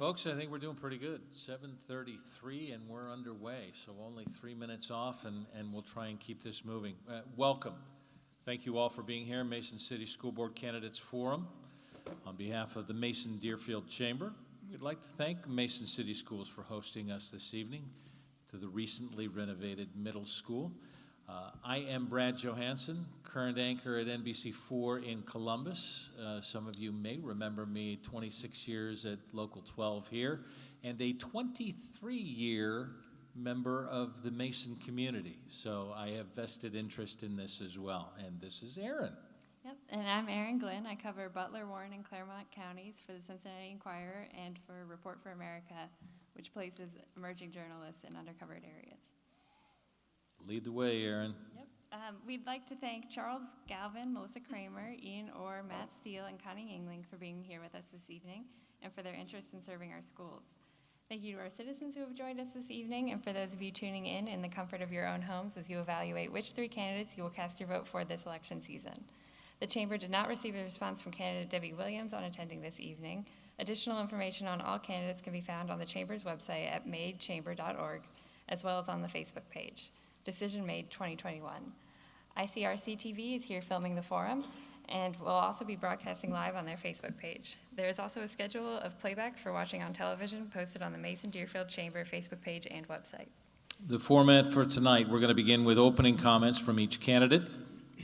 folks, I think we're doing pretty good. 7:33 and we're underway, so only 3 minutes off and we'll try and keep this moving. Welcome. Thank you all for being here, Mason City School Board Candidates Forum. On behalf of the Mason-Deerfield Chamber, we'd like to thank the Mason City Schools for hosting us this evening to the recently renovated middle school. I am Brad Johansson, current anchor at NBC4 in Columbus. Some of you may remember me 26 years at Local 12 here, and a 23-year member of the Mason community. So I have vested interest in this as well. And this is Erin. Yep, and I'm Erin Glenn. I cover Butler, Warren, and Claremont counties for the Cincinnati Enquirer and for Report for America, which places emerging journalists in undercovered areas. Lead the way, Erin. Yep. We'd like to thank Charles Galvin, Melissa Kramer, Ian Orr, Matt Steele, and Connie Engling for being here with us this evening and for their interest in serving our schools. Thank you to our citizens who have joined us this evening and for those of you tuning in the comfort of your own homes as you evaluate which 3 candidates you will cast your vote for this election season. The Chamber did not receive a response from candidate Debbie Williams on attending this evening. Additional information on all candidates can be found on the Chamber's website at madechamber.org, as well as on the Facebook page. Decision made 2021. ICRC-TV is here filming the forum and will also be broadcasting live on their Facebook page. There is also a schedule of playback for watching on television posted on the Mason-Deerfield Chamber Facebook page and website. The format for tonight, we're going to begin with opening comments from each candidate.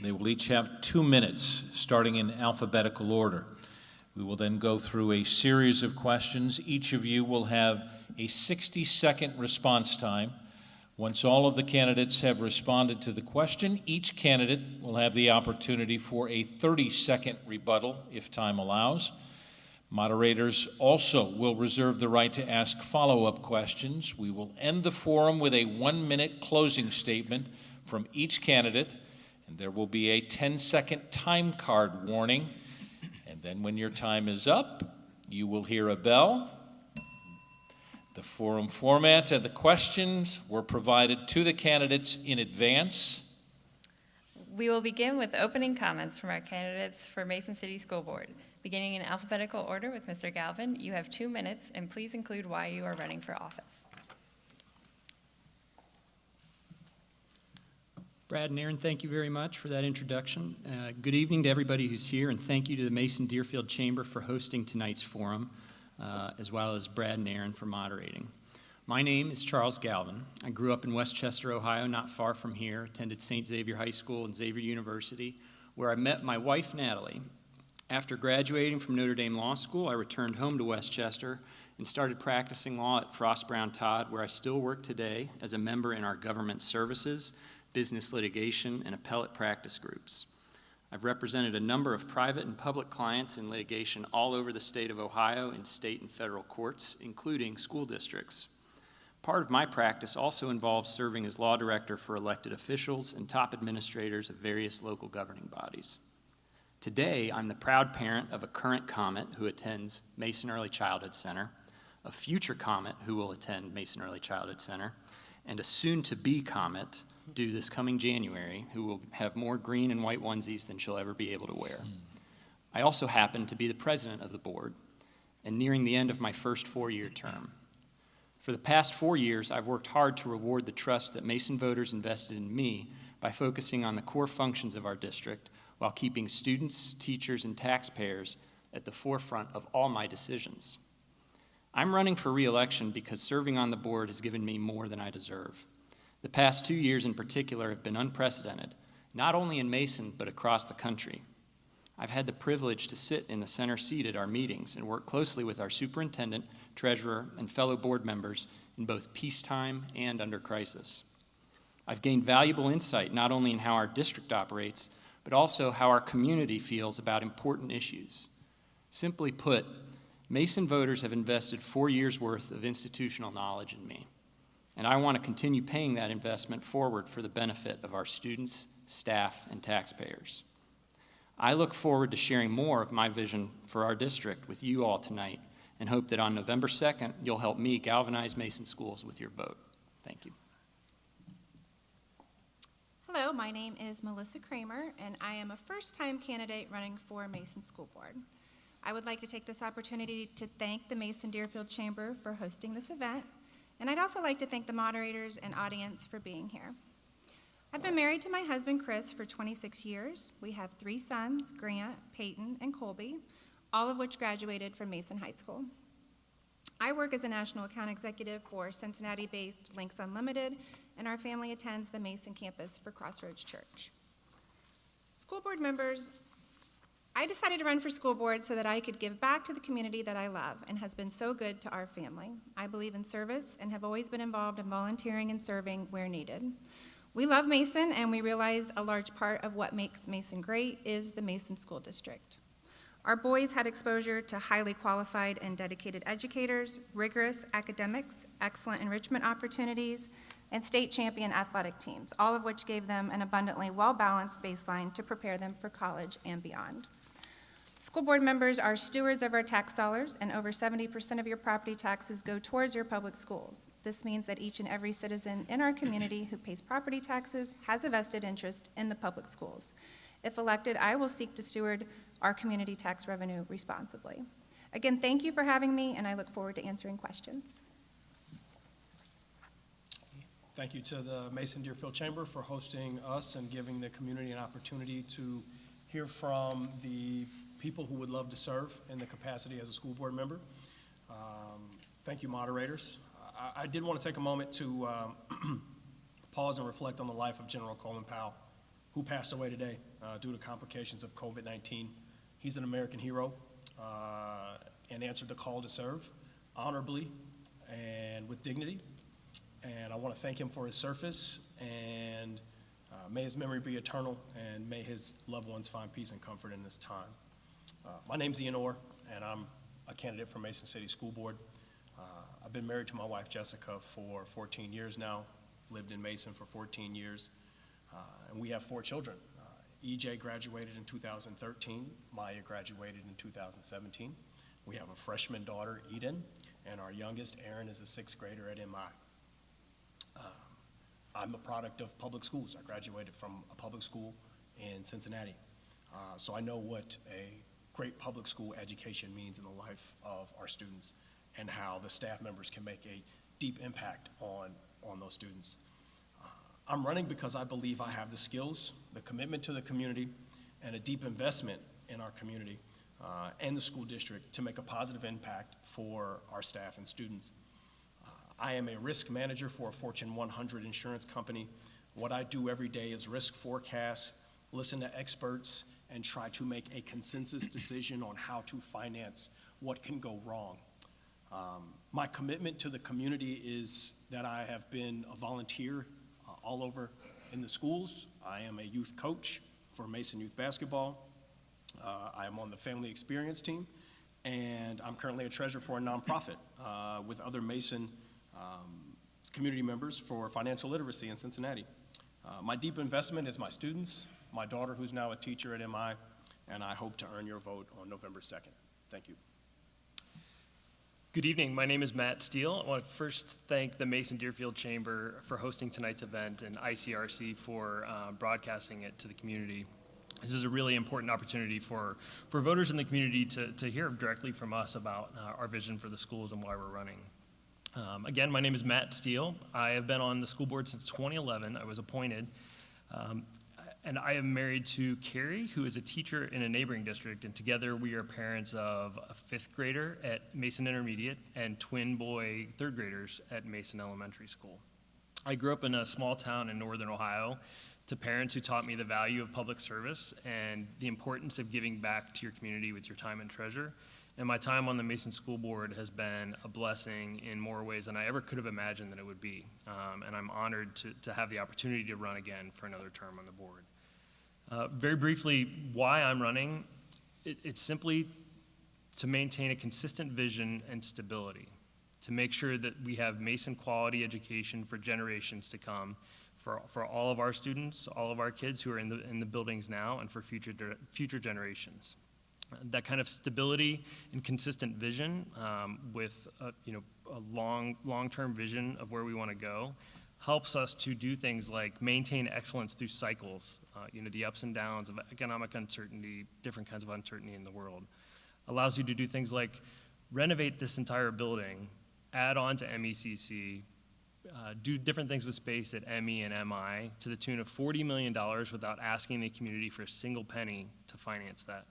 They will each have 2 minutes, starting in alphabetical order. We will then go through a series of questions. Each of you will have a 60-second response time. Once all of the candidates have responded to the question, each candidate will have the opportunity for a 30-second rebuttal if time allows. Moderators also will reserve the right to ask follow-up questions. We will end the forum with a 1-minute closing statement from each candidate, and there will be a 10-second time card warning. And then when your time is up, you will hear a bell. The forum format and the questions were provided to the candidates in advance. We will begin with opening comments from our candidates for Mason City School Board. Beginning in alphabetical order with Mr. Galvin, you have 2 minutes, and please include why you are running for office. Brad and Erin, thank you very much for that introduction. Good evening to everybody who's here, and thank you to the Mason-Deerfield Chamber for hosting tonight's forum, as well as Brad and Erin for moderating. My name is Charles Galvin. I grew up in Westchester, Ohio, not far from here, attended St. Xavier High School and Xavier University, where I met my wife, Natalie. After graduating from Notre Dame Law School, I returned home to Westchester and started practicing law at Frost Brown Todd, where I still work today as a member in our government services, business litigation, and appellate practice groups. I've represented a number of private and public clients in litigation all over the state of Ohio in state and federal courts, including school districts. Part of my practice also involves serving as law director for elected officials and top administrators of various local governing bodies. Today, I'm the proud parent of a current Comet who attends Mason Early Childhood Center, a future Comet who will attend Mason Early Childhood Center, and a soon-to-be Comet due this coming January who will have more green and white onesies than she'll ever be able to wear. I also happen to be the president of the board and nearing the end of my first 4-year term. For the past 4 years, I've worked hard to reward the trust that Mason voters invested in me by focusing on the core functions of our district while keeping students, teachers, and taxpayers at the forefront of all my decisions. I'm running for re-election because serving on the board has given me more than I deserve. The past 2 years in particular have been unprecedented, not only in Mason, but across the country. I've had the privilege to sit in the center seat at our meetings and work closely with our superintendent, treasurer, and fellow board members in both peacetime and under crisis. I've gained valuable insight not only in how our district operates, but also how our community feels about important issues. Simply put, Mason voters have invested 4 years' worth of institutional knowledge in me, and I want to continue paying that investment forward for the benefit of our students, staff, and taxpayers. I look forward to sharing more of my vision for our district with you all tonight and hope that on November 2nd, you'll help me galvanize Mason schools with your vote. Thank you. Hello, my name is Melissa Kramer, and I am a first-time candidate running for Mason School Board. I would like to take this opportunity to thank the Mason-Deerfield Chamber for hosting this event, and I'd also like to thank the moderators and audience for being here. I've been married to my husband, Chris, for 26 years. We have 3 sons, Grant, Peyton, and Colby, all of which graduated from Mason High School. I work as a national account executive for Cincinnati-based Links Unlimited, and our family attends the Mason campus for Crossroads Church. School board members, I decided to run for school board so that I could give back to the community that I love and has been so good to our family. I believe in service and have always been involved in volunteering and serving where needed. We love Mason, and we realize a large part of what makes Mason great is the Mason School District. Our boys had exposure to highly qualified and dedicated educators, rigorous academics, excellent enrichment opportunities, and state champion athletic teams, all of which gave them an abundantly well-balanced baseline to prepare them for college and beyond. School board members are stewards of our tax dollars, and over 70% of your property taxes go towards your public schools. This means that each and every citizen in our community who pays property taxes has a vested interest in the public schools. If elected, I will seek to steward our community tax revenue responsibly. Again, thank you for having me, and I look forward to answering questions. Thank you to the Mason-Deerfield Chamber for hosting us and giving the community an opportunity to hear from the people who would love to serve in the capacity as a school board member. Thank you, moderators. I did want to take a moment to pause and reflect on the life of General Colin Powell, who passed away today due to complications of COVID-19. He's an American hero and answered the call to serve honorably and with dignity. And I want to thank him for his service, and may his memory be eternal, and may his loved ones find peace and comfort in this time. My name's Ian Orr, and I'm a candidate for Mason City School Board. I've been married to my wife, Jessica, for 14 years now, lived in Mason for 14 years, and we have 4 children. EJ graduated in 2013, Maya graduated in 2017. We have a freshman daughter, Eden, and our youngest, Aaron, is a 6th grader at MI. I'm a product of public schools. I graduated from a public school in Cincinnati. So I know what a great public school education means in the life of our students and how the staff members can make a deep impact on those students. I'm running because I believe I have the skills, the commitment to the community, and a deep investment in our community and the school district to make a positive impact for our staff and students. I am a risk manager for a Fortune 100 insurance company. What I do every day is risk forecast, listen to experts, and try to make a consensus decision on how to finance what can go wrong. My commitment to the community is that I have been a volunteer all over in the schools. I am a youth coach for Mason Youth Basketball. I am on the family experience team, and I'm currently a treasurer for a nonprofit with other Mason community members for financial literacy in Cincinnati. My deep investment is my students, my daughter who's now a teacher at MI, and I hope to earn your vote on November 2nd. Thank you. Good evening. My name is Matt Steele. I want to first thank the Mason-Deerfield Chamber for hosting tonight's event and ICRC for broadcasting it to the community. This is a really important opportunity for voters in the community to hear directly from us about our vision for the schools and why we're running. Again, my name is Matt Steele. I have been on the school board since 2011. I was appointed. And I am married to Carrie, who is a teacher in a neighboring district, and together we are parents of a 5th grader at Mason Intermediate and twin boy 3rd graders at Mason Elementary School. I grew up in a small town in northern Ohio to parents who taught me the value of public service and the importance of giving back to your community with your time and treasure. And my time on the Mason School Board has been a blessing in more ways than I ever could have imagined that it would be. And I'm honored to have the opportunity to run again for another term on the board. Very briefly, why I'm running, it's simply to maintain a consistent vision and stability, to make sure that we have Mason quality education for generations to come, for all of our students, all of our kids who are in the buildings now, and for future generations. That kind of stability and consistent vision with a long-term vision of where we want to go helps us to do things like maintain excellence through cycles, the ups and downs of economic uncertainty, different kinds of uncertainty in the world. Allows you to do things like renovate this entire building, add on to MECC, do different things with space at ME and MI to the tune of $40 million without asking the community for a single penny to finance that.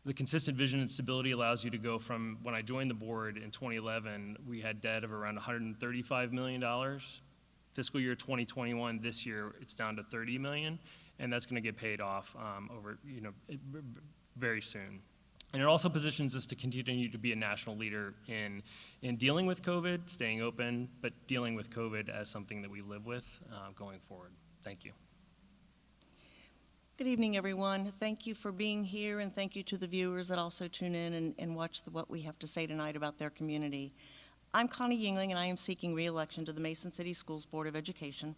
The consistent vision and stability allows you to go from, when I joined the board in 2011, we had debt of around $135 million. Fiscal year 2021, this year, it's down to $30 million, and that's going to get paid off over, very soon. And it also positions us to continue to be a national leader in dealing with COVID, staying open, but dealing with COVID as something that we live with going forward. Thank you. Good evening, everyone. Thank you for being here, and thank you to the viewers that also tune in and watch what we have to say tonight about their community. I'm Connie Yingling, and I am seeking re-election to the Mason City Schools Board of Education.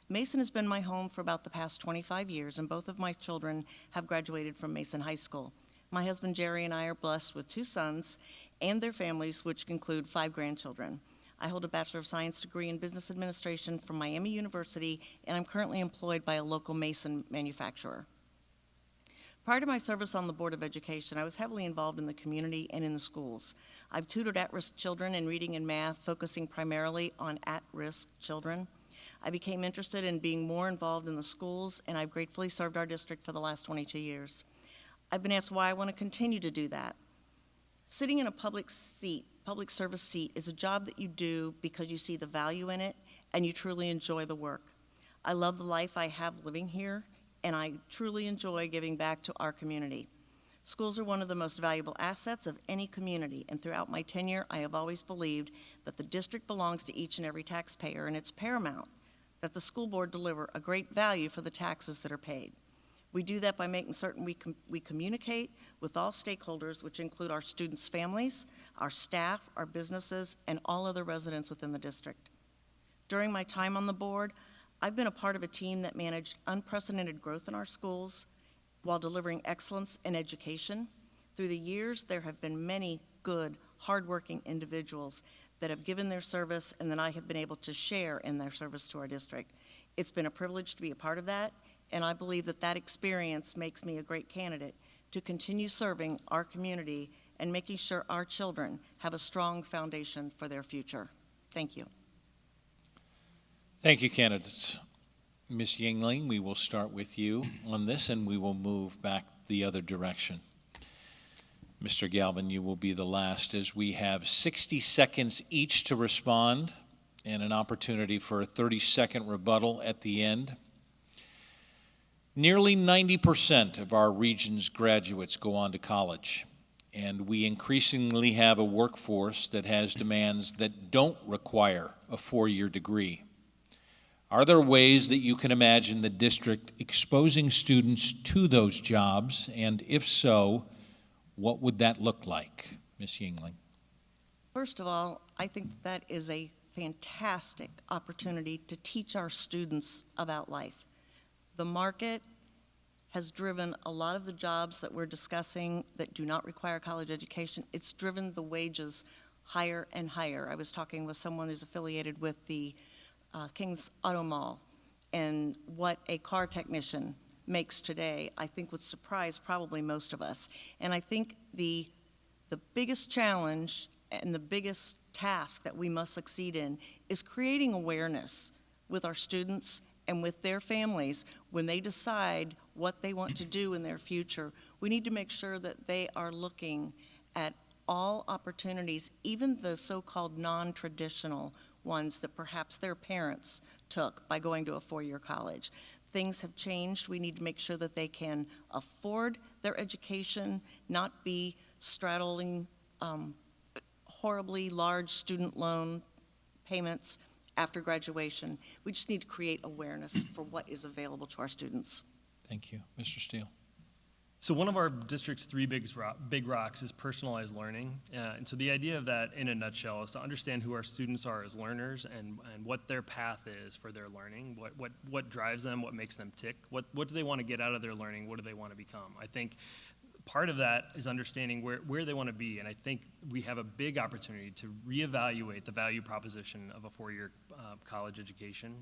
Mason has been my home for about the past 25 years, and both of my children have graduated from Mason High School. My husband Jerry and I are blessed with 2 sons and their families, which include 5 grandchildren. I hold a Bachelor of Science degree in Business Administration from Miami University, and I'm currently employed by a local Mason manufacturer. Prior to my service on the Board of Education, I was heavily involved in the community and in the schools. I've tutored at-risk children in reading and math, focusing primarily on at-risk children. I became interested in being more involved in the schools, and I've gratefully served our district for the last 22 years. I've been asked why I want to continue to do that. Sitting in a public service seat is a job that you do because you see the value in it and you truly enjoy the work. I love the life I have living here, and I truly enjoy giving back to our community. Schools are one of the most valuable assets of any community, and throughout my tenure, I have always believed that the district belongs to each and every taxpayer, and it's paramount that the school board deliver a great value for the taxes that are paid. We do that by making certain we communicate with all stakeholders, which include our students' families, our staff, our businesses, and all other residents within the district. During my time on the board, I've been a part of a team that managed unprecedented growth in our schools while delivering excellence in education. Through the years, there have been many good, hardworking individuals that have given their service and that I have been able to share in their service to our district. It's been a privilege to be a part of that, and I believe that that experience makes me a great candidate to continue serving our community and making sure our children have a strong foundation for their future. Thank you. Thank you, candidates. Ms. Yingling, we will start with you on this, and we will move back the other direction. Mr. Galvin, you will be the last, as we have 60 seconds each to respond and an opportunity for a 30-second rebuttal at the end. Nearly 90% of our region's graduates go on to college, and we increasingly have a workforce that has demands that don't require a 4-year degree. Are there ways that you can imagine the district exposing students to those jobs, and if so, what would that look like? Ms. Yingling. First of all, I think that is a fantastic opportunity to teach our students about life. The market has driven a lot of the jobs that we're discussing that do not require college education. It's driven the wages higher and higher. I was talking with someone who's affiliated with the King's Auto Mall, and what a car technician makes today, I think would surprise probably most of us. And I think the biggest challenge and the biggest task that we must succeed in is creating awareness with our students and with their families when they decide what they want to do in their future. We need to make sure that they are looking at all opportunities, even the so-called non-traditional ones that perhaps their parents took by going to a 4-year college. Things have changed. We need to make sure that they can afford their education, not be straddling horribly large student loan payments after graduation. We just need to create awareness for what is available to our students. Thank you. Mr. Steele. So one of our district's 3 big rocks is personalized learning. And so the idea of that in a nutshell is to understand who our students are as learners and what their path is for their learning, what drives them, what makes them tick, what do they want to get out of their learning, what do they want to become. I think part of that is understanding where they want to be, and I think we have a big opportunity to reevaluate the value proposition of a 4-year college education.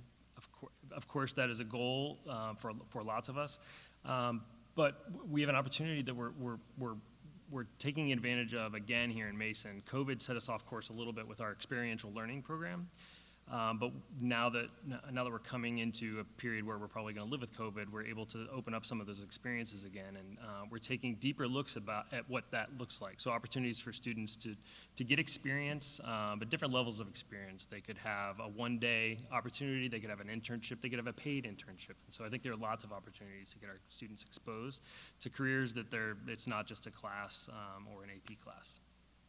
Of course, that is a goal for lots of us. But we have an opportunity that we're we're taking advantage of, again, here in Mason. COVID set us off course a little bit with our experiential learning program. But now that we're coming into a period where we're probably going to live with COVID, we're able to open up some of those experiences again, and we're taking deeper looks at what that looks like. So opportunities for students to get experience, but different levels of experience. They could have a one-day opportunity, they could have an internship, they could have a paid internship. And so I think there are lots of opportunities to get our students exposed to careers that it's not just a class or an AP class.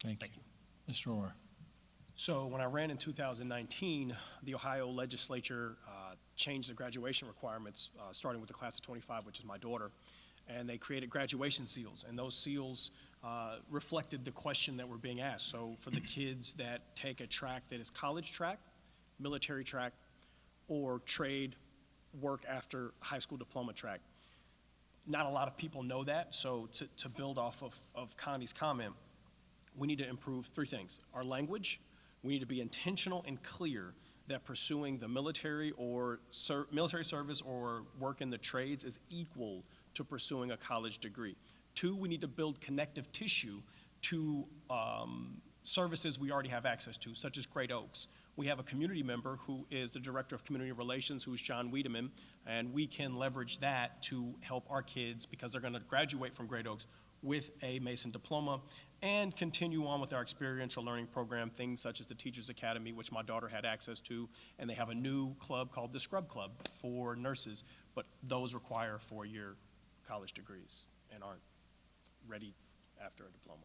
Thank you. Mr. Orr. So when I ran in 2019, the Ohio legislature changed the graduation requirements, starting with the class of 25, which is my daughter, and they created graduation seals, and those seals reflected the question that we're being asked. So for the kids that take a track that is college track, military track, or trade work after high school diploma track, not a lot of people know that, so to build off of Connie's comment, we need to improve three things: our language. We need to be intentional and clear that pursuing the military or military service or work in the trades is equal to pursuing a college degree. Two, we need to build connective tissue to services we already have access to, such as Great Oaks. We have a community member who is the Director of Community Relations, who's John Wiedemann, and we can leverage that to help our kids, because they're going to graduate from Great Oaks with a Mason diploma, and continue on with our experiential learning program, things such as the Teachers Academy, which my daughter had access to, and they have a new club called the Scrub Club for nurses, but those require 4-year college degrees and aren't ready after a diploma.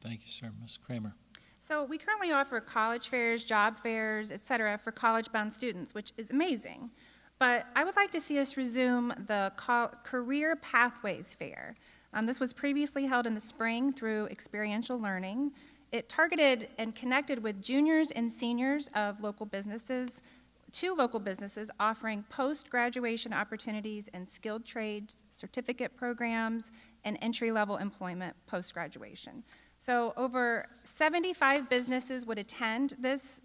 Thank you, sir. Ms. Kramer. So we currently offer college fairs, job fairs, et cetera, for college-bound students, which is amazing. But I would like to see us resume the Career Pathways Fair. This was previously held in the spring through experiential learning. It targeted and connected with juniors and seniors of local businesses, two local businesses offering post-graduation opportunities in skilled trades, certificate programs, and entry-level employment post-graduation. So over 75 businesses would attend this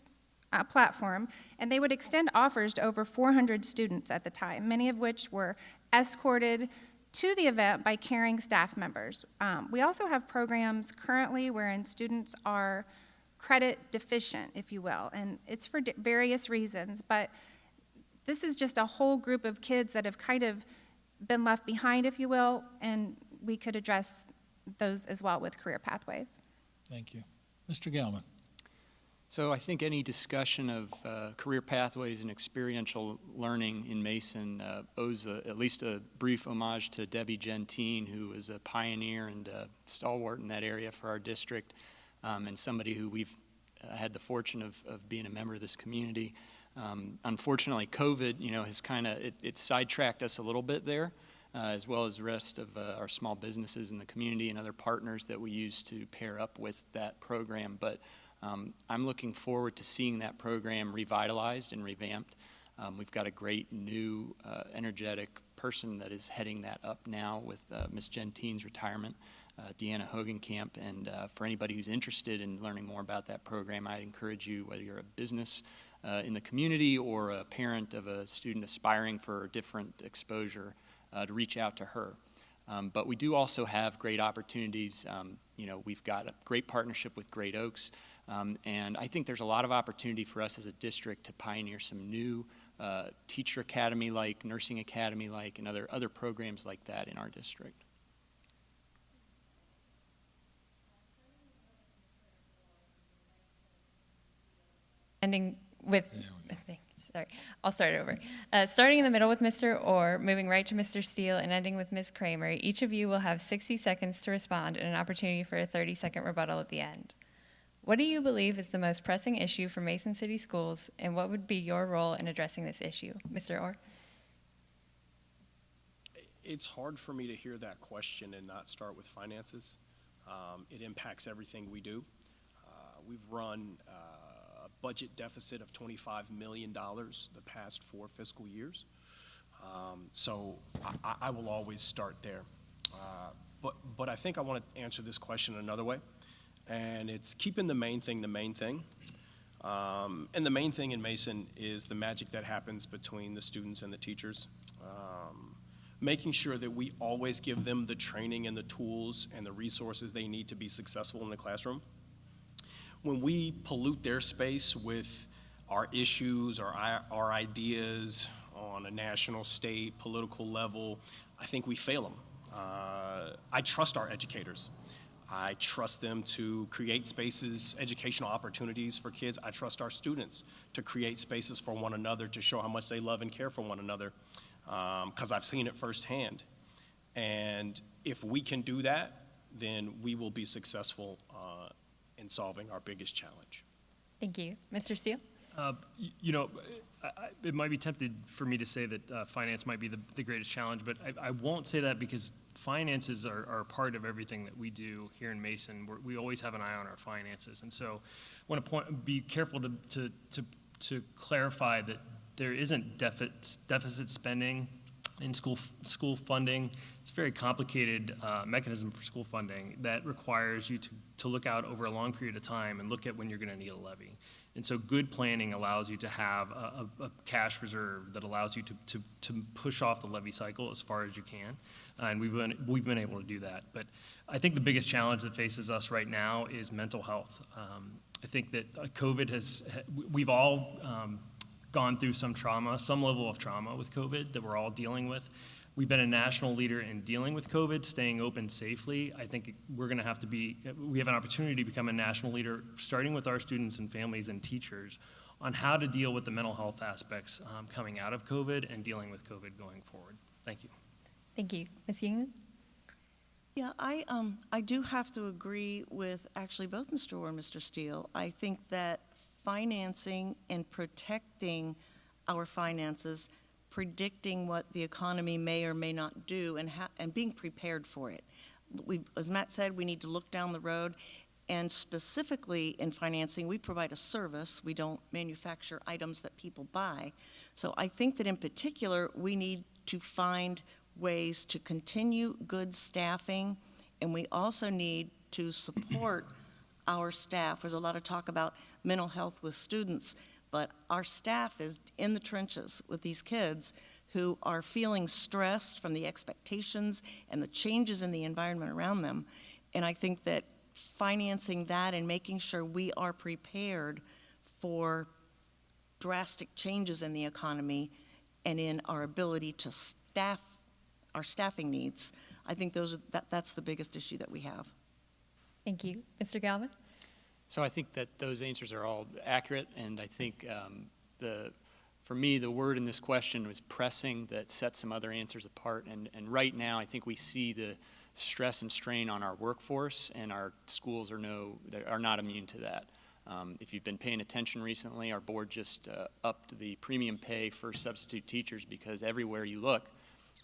platform, and they would extend offers to over 400 students at the time, many of which were escorted to the event by caring staff members. We also have programs currently wherein students are credit deficient, if you will, and it's for various reasons, but this is just a whole group of kids that have kind of been left behind, if you will, and we could address those as well with career pathways. Thank you. Mr. Gelman. So I think any discussion of career pathways and experiential learning in Mason owes at least a brief homage to Debbie Gentine, who is a pioneer and a stalwart in that area for our district, and somebody who we've had the fortune of being a member of this community. Unfortunately, COVID, has it sidetracked us a little bit there, as well as the rest of our small businesses in the community and other partners that we use to pair up with that program. But I'm looking forward to seeing that program revitalized and revamped. We've got a great new energetic person that is heading that up now with Ms. Gentine's retirement, Deanna Hogenkamp. And for anybody who's interested in learning more about that program, I'd encourage you, whether you're a business in the community or a parent of a student aspiring for different exposure, to reach out to her. But we do also have great opportunities. We've got a great partnership with Great Oaks. And I think there's a lot of opportunity for us as a district to pioneer some new teacher academy-like, nursing academy-like, and other programs like that in our district. Ending with, sorry, I'll start over. Starting in the middle with Mr. Orr, moving right to Mr. Steele, and ending with Ms. Kramer, each of you will have 60 seconds to respond and an opportunity for a 30-second rebuttal at the end. What do you believe is the most pressing issue for Mason City Schools, and what would be your role in addressing this issue? Mr. Orr? It's hard for me to hear that question and not start with finances. It impacts everything we do. We've run a budget deficit of $25 million the past 4 fiscal years. So I will always start there. But I think I want to answer this question another way. And it's keeping the main thing the main thing. And the main thing in Mason is the magic that happens between the students and the teachers. making sure that we always give them the training and the tools and the resources they need to be successful in the classroom. When we pollute their space with our issues or our ideas on a national, state, political level, I think we fail them. I trust our educators. I trust them to create spaces, educational opportunities for kids. I trust our students to create spaces for one another, to show how much they love and care for one another, because I've seen it firsthand. And if we can do that, then we will be successful in solving our biggest challenge. Thank you. Mr. Steele? You know, it might be tempted for me to say that finance might be the greatest challenge, but I won't say that, because finances are a part of everything that we do here in Mason. We always have an eye on our finances, and so I want to be careful to clarify that there isn't deficit spending in school funding. It's a very complicated mechanism for school funding that requires you to look out over a long period of time and look at when you're going to need a levy. And so good planning allows you to have a cash reserve that allows you to push off the levy cycle as far as you can. And we've been able to do that. But I think the biggest challenge that faces us right now is mental health. I think that we've all gone through some trauma, some level of trauma with COVID that we're all dealing with. We've been a national leader in dealing with COVID, staying open safely. I think we have an opportunity to become a national leader, starting with our students and families and teachers, on how to deal with the mental health aspects coming out of COVID and dealing with COVID going forward. Thank you. Thank you. Ms. Yingling? Yeah, I do have to agree with actually both Mr. Orr and Mr. Steele. I think that financing and protecting our finances, predicting what the economy may or may not do, and being prepared for it. As Matt said, we need to look down the road, and specifically in financing, we provide a service. We don't manufacture items that people buy. So I think that in particular, we need to find ways to continue good staffing, and we also need to support our staff. There's a lot of talk about mental health with students, but our staff is in the trenches with these kids who are feeling stressed from the expectations and the changes in the environment around them. And I think that financing that and making sure we are prepared for drastic changes in the economy and in our ability to staff our staffing needs, I think that's the biggest issue that we have. Thank you. Mr. Galvin? So I think that those answers are all accurate, and I think for me, the word in this question was pressing, that sets some other answers apart. And right now, I think we see the stress and strain on our workforce, and our schools are not immune to that. If you've been paying attention recently, our board just upped the premium pay for substitute teachers, because everywhere you look,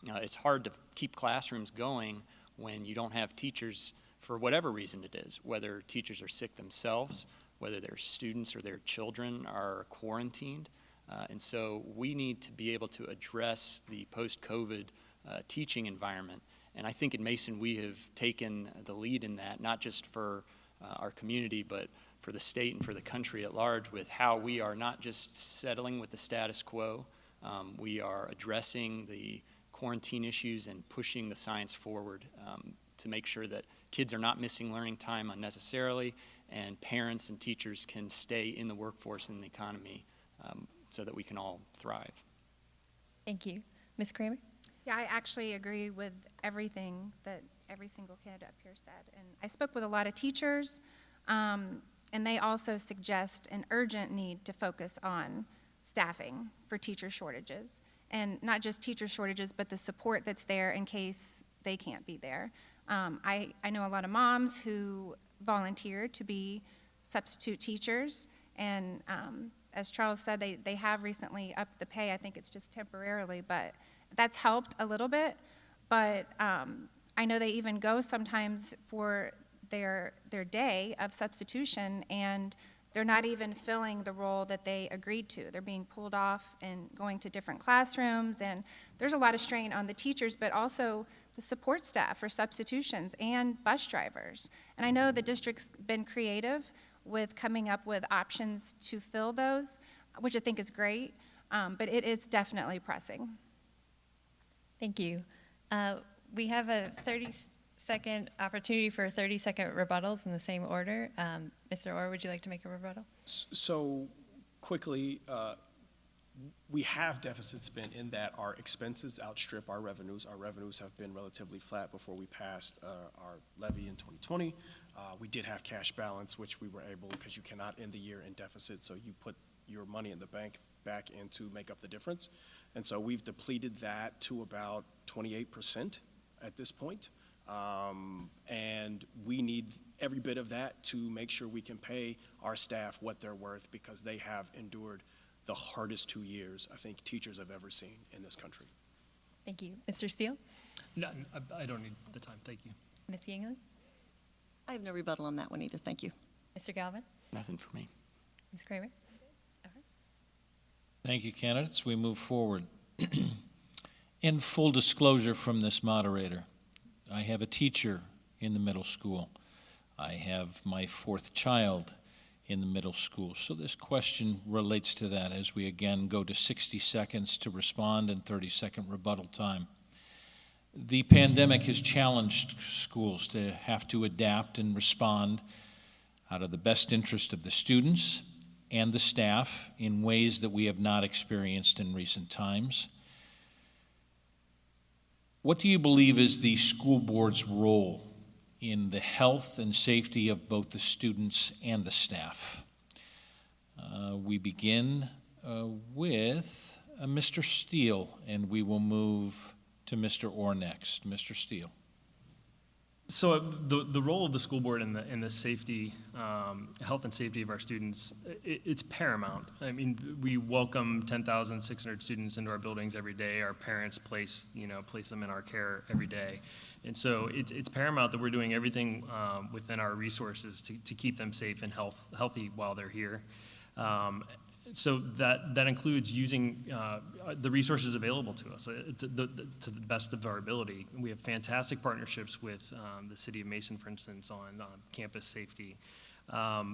it's hard to keep classrooms going when you don't have teachers for whatever reason it is, whether teachers are sick themselves, whether their students or their children are quarantined. And so we need to be able to address the post-COVID teaching environment. And I think at Mason we have taken the lead in that, not just for our community, but for the state and for the country at large, with how we are not just settling with the status quo. We are addressing the quarantine issues and pushing the science forward to make sure that kids are not missing learning time unnecessarily, and parents and teachers can stay in the workforce and the economy so that we can all thrive. Thank you. Ms. Kramer? Yeah, I actually agree with everything that every single candidate up here said. And I spoke with a lot of teachers, and they also suggest an urgent need to focus on staffing for teacher shortages. And not just teacher shortages, but the support that's there in case they can't be there. I know a lot of moms who volunteer to be substitute teachers, and as Charles said, they have recently upped the pay. I think it's just temporarily, but that's helped a little bit. But I know they even go sometimes for their day of substitution, and they're not even filling the role that they agreed to. They're being pulled off and going to different classrooms, and there's a lot of strain on the teachers, but also the support staff for substitutions and bus drivers. And I know the district's been creative with coming up with options to fill those, which I think is great, but it is definitely pressing. Thank you. We have a 30-second opportunity for 30-second rebuttals in the same order. Mr. Orr, would you like to make a rebuttal? So quickly, we have deficit spend in that our expenses outstrip our revenues. Our revenues have been relatively flat before we passed our levy in 2020. We did have cash balance, which we were able, because you cannot end the year in deficit, so you put your money in the bank back in to make up the difference. And so we've depleted that to about 28% at this point. And we need every bit of that to make sure we can pay our staff what they're worth, because they have endured the hardest 2 years I think teachers have ever seen in this country. Thank you. Mr. Steele? No, I don't need the time. Thank you. Ms. Yingling? I have no rebuttal on that one either. Thank you. Mr. Galvin? Nothing for me. Ms. Kramer? All right. Thank you, candidates. We move forward. In full disclosure from this moderator, I have a teacher in the middle school. I have my 4th child in the middle school. So this question relates to that as we again go to 60 seconds to respond and 30-second rebuttal time. The pandemic has challenged schools to have to adapt and respond out of the best interest of the students and the staff in ways that we have not experienced in recent times. What do you believe is the school board's role in the health and safety of both the students and the staff? We begin with Mr. Steele, and we will move to Mr. Orr next. Mr. Steele. So the role of the school board in the safety, health and safety of our students, it's paramount. I mean, we welcome 10,600 students into our buildings every day. Our parents place them in our care every day. And so it's paramount that we're doing everything within our resources to keep them safe and healthy while they're here. So that includes using the resources available to us to the best of our ability. We have fantastic partnerships with the City of Mason, for instance, on campus safety. I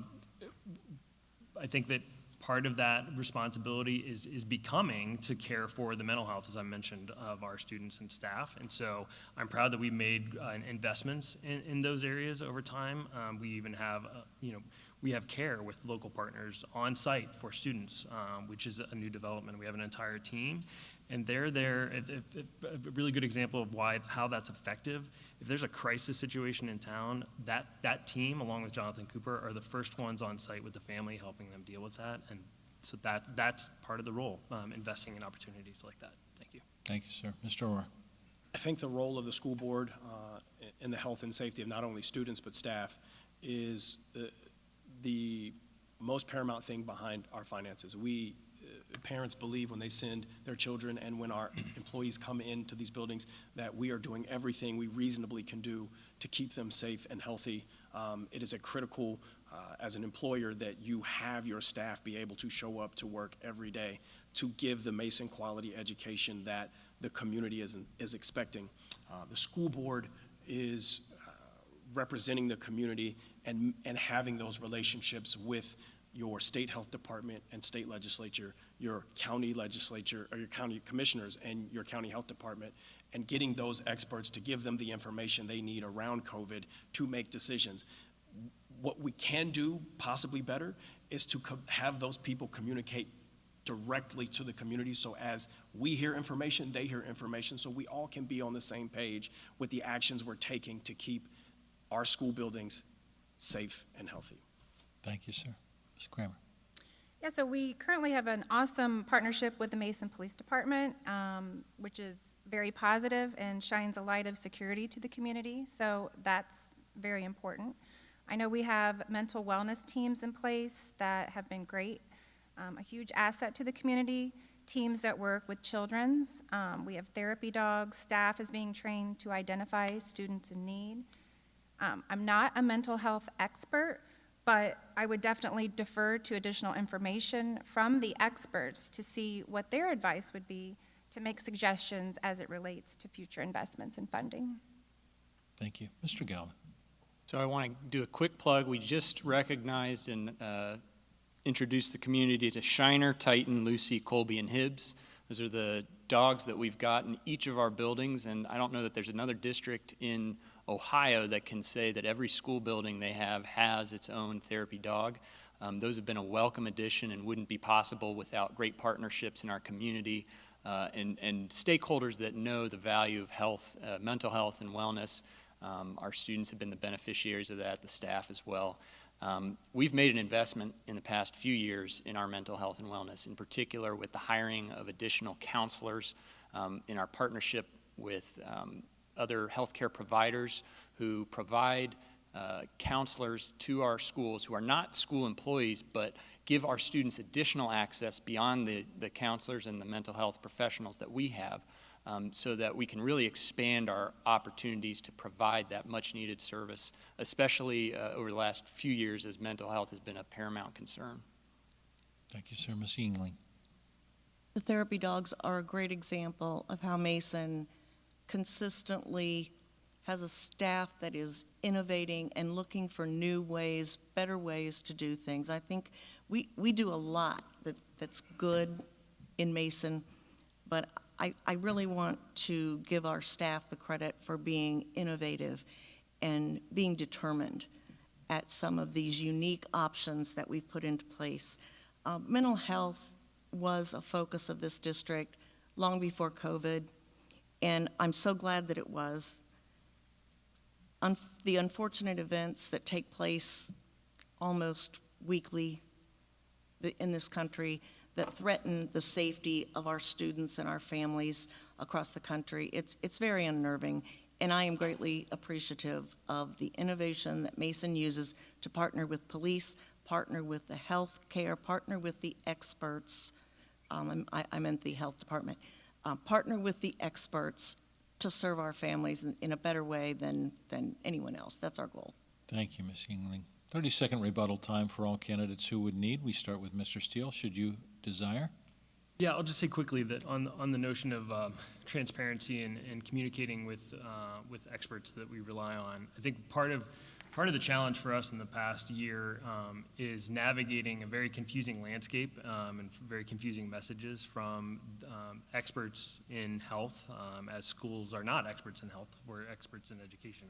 think that part of that responsibility is becoming to care for the mental health, as I mentioned, of our students and staff. And so I'm proud that we made investments in those areas over time. We even have, we have care with local partners on site for students, which is a new development. We have an entire team, and they're there. A really good example of how that's effective. If there's a crisis situation in town, that team, along with Jonathan Cooper, are the first ones on site with the family, helping them deal with that. And so that's part of the role, investing in opportunities like that. Thank you. Thank you, sir. Mr. Orr. I think the role of the school board in the health and safety of not only students but staff is the most paramount thing behind our finances. We parents believe when they send their children and when our employees come into these buildings that we are doing everything we reasonably can do to keep them safe and healthy. It is a critical, as an employer, that you have your staff be able to show up to work every day to give the Mason quality education that the community is expecting. The school board is representing the community and having those relationships with your state health department and state legislature, your county legislature, or your county commissioners and your county health department, and getting those experts to give them the information they need around COVID to make decisions. What we can do possibly better is to have those people communicate directly to the community, so as we hear information, they hear information, so we all can be on the same page with the actions we're taking to keep our school buildings safe and healthy. Thank you, sir. Ms. Kramer. Yeah, so we currently have an awesome partnership with the Mason Police Department, which is very positive and shines a light of security to the community, so that's very important. I know we have mental wellness teams in place that have been great, a huge asset to the community, teams that work with children's. We have therapy dogs, staff is being trained to identify students in need. I'm not a mental health expert, but I would definitely defer to additional information from the experts to see what their advice would be to make suggestions as it relates to future investments and funding. Thank you. Mr. Galvin. So I want to do a quick plug. We just recognized and introduced the community to Shiner, Titan, Lucy, Colby, and Hibbs. Those are the dogs that we've got in each of our buildings, and I don't know that there's another district in Ohio that can say that every school building they have has its own therapy dog. Those have been a welcome addition and wouldn't be possible without great partnerships in our community and stakeholders that know the value of health, mental health and wellness. Our students have been the beneficiaries of that, the staff as well. We've made an investment in the past few years in our mental health and wellness, in particular with the hiring of additional counselors in our partnership with other healthcare providers who provide counselors to our schools who are not school employees but give our students additional access beyond the counselors and the mental health professionals that we have, so that we can really expand our opportunities to provide that much needed service, especially over the last few years as mental health has been a paramount concern. Thank you, sir. Ms. Yingling. The therapy dogs are a great example of how Mason consistently has a staff that is innovating and looking for new ways, better ways to do things. I think we do a lot that's good in Mason, but I really want to give our staff the credit for being innovative and being determined at some of these unique options that we've put into place. Mental health was a focus of this district long before COVID, and I'm so glad that it was. The unfortunate events that take place almost weekly in this country that threaten the safety of our students and our families across the country, it's very unnerving, and I am greatly appreciative of the innovation that Mason uses to partner with police, partner with the health care, partner with the experts, I meant the health department, partner with the experts to serve our families in a better way than anyone else. That's our goal. Thank you, Ms. Yingling. 30-second rebuttal time for all candidates who would need. We start with Mr. Steele, should you desire. Yeah, I'll just say quickly that on the notion of transparency and communicating with experts that we rely on, I think part of the challenge for us in the past year is navigating a very confusing landscape and very confusing messages from experts in health, as schools are not experts in health, we're experts in education.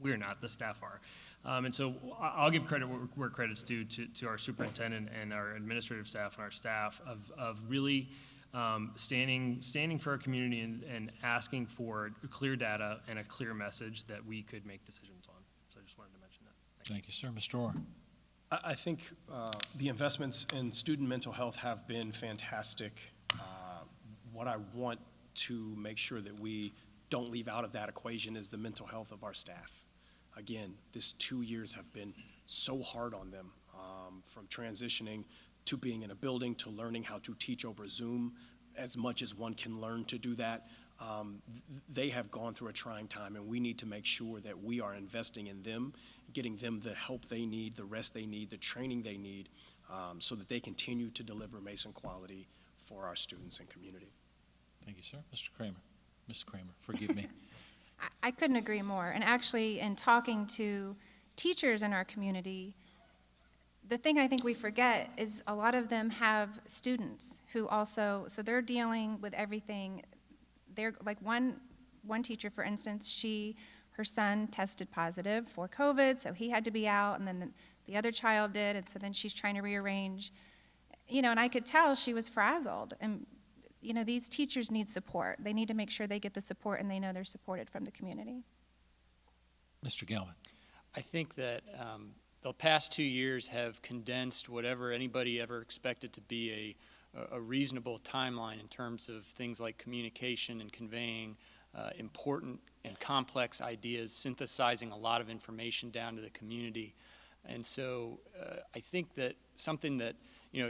We're not, the staff are. And so I'll give credit where credit's due to our superintendent and our administrative staff and our staff of really standing for our community and asking for clear data and a clear message that we could make decisions on. So I just wanted to mention that. Thank you, sir. Mr. Orr. I think the investments in student mental health have been fantastic. What I want to make sure that we don't leave out of that equation is the mental health of our staff. Again, this 2 years have been so hard on them, from transitioning to being in a building to learning how to teach over Zoom as much as one can learn to do that. They have gone through a trying time, and we need to make sure that we are investing in them, getting them the help they need, the rest they need, the training they need, so that they continue to deliver Mason quality for our students and community. Thank you, sir. Mr. Kramer. Ms. Kramer, forgive me. I couldn't agree more. And actually, in talking to teachers in our community, the thing I think we forget is a lot of them have students who also, so they're dealing with everything. They're like one teacher, for instance, her son tested positive for COVID, so he had to be out, and then the other child did, and so then she's trying to rearrange, and I could tell she was frazzled. And these teachers need support. They need to make sure they get the support and they know they're supported from the community. Mr. Galvin. I think that the past 2 years have condensed whatever anybody ever expected to be a reasonable timeline in terms of things like communication and conveying important and complex ideas, synthesizing a lot of information down to the community. And so I think that something that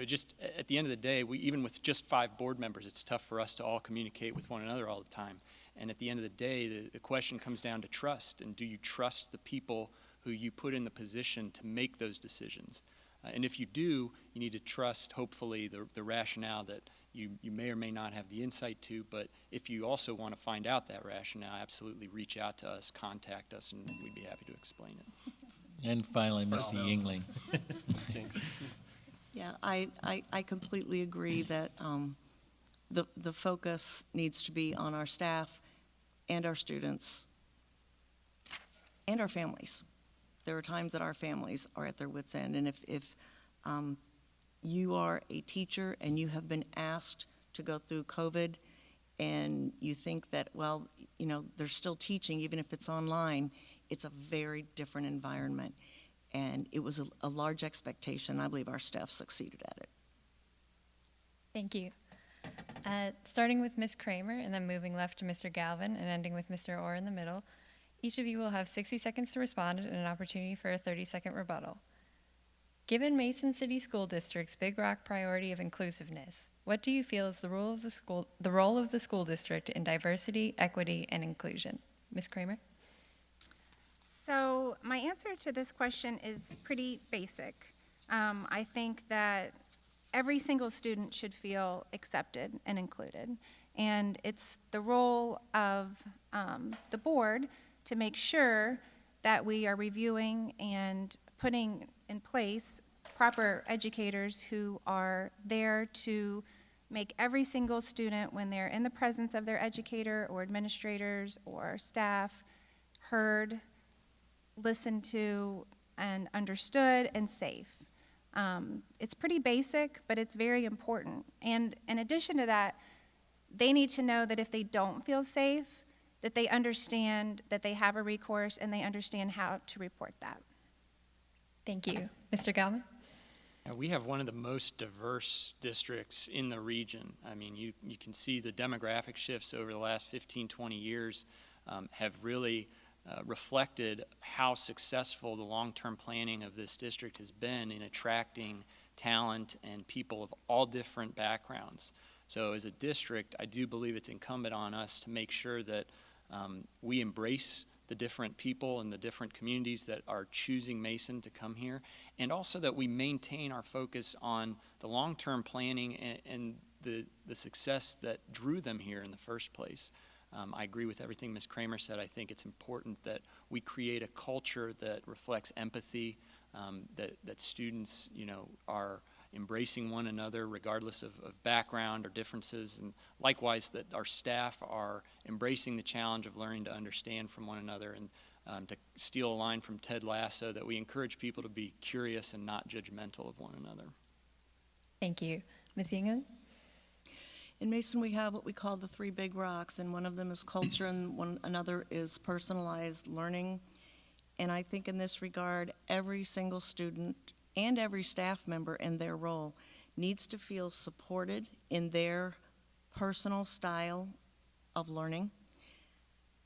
just at the end of the day, even with just 5 board members, it's tough for us to all communicate with one another all the time. And at the end of the day, the question comes down to trust. And do you trust the people who you put in the position to make those decisions? And if you do, you need to trust, hopefully, the rationale that you may or may not have the insight to. But if you also want to find out that rationale, absolutely reach out to us, contact us, and we'd be happy to explain it. And finally, Mr. Yingling. Yeah, I completely agree that the focus needs to be on our staff and our students and our families. There are times that our families are at their wits' end, and if you are a teacher and you have been asked to go through COVID and you think that, well, you know, they're still teaching even if it's online, it's a very different environment. And it was a large expectation. I believe our staff succeeded at it. Thank you. Starting with Ms. Kramer and then moving left to Mr. Galvin and ending with Mr. Orr in the middle, each of you will have 60 seconds to respond and an opportunity for a 30-second rebuttal. Given Mason City School District's Big Rock priority of inclusiveness, what do you feel is the role of the school district in diversity, equity, and inclusion? Ms. Kramer? So my answer to this question is pretty basic. I think that every single student should feel accepted and included. And it's the role of the board to make sure that we are reviewing and putting in place proper educators who are there to make every single student, when they're in the presence of their educator or administrators or staff, heard, listened to, and understood, and safe. It's pretty basic, but it's very important. And in addition to that, they need to know that if they don't feel safe, that they understand that they have a recourse and they understand how to report that. Thank you. Mr. Galvin? We have one of the most diverse districts in the region. I mean, you can see the demographic shifts over the last 15, 20 years have really reflected how successful the long-term planning of this district has been in attracting talent and people of all different backgrounds. So as a district, I do believe it's incumbent on us to make sure that we embrace the different people and the different communities that are choosing Mason to come here, and also that we maintain our focus on the long-term planning and the success that drew them here in the first place. I agree with everything Ms. Kramer said. I think it's important that we create a culture that reflects empathy, that students, you know, are embracing one another regardless of background or differences, and likewise that our staff are embracing the challenge of learning to understand from one another. And to steal a line from Ted Lasso, that we encourage people to be curious and not judgmental of one another. Thank you. Ms. England? In Mason, we have what we call the 3 big rocks, and one of them is culture, and another is personalized learning. And I think in this regard, every single student and every staff member in their role needs to feel supported in their personal style of learning.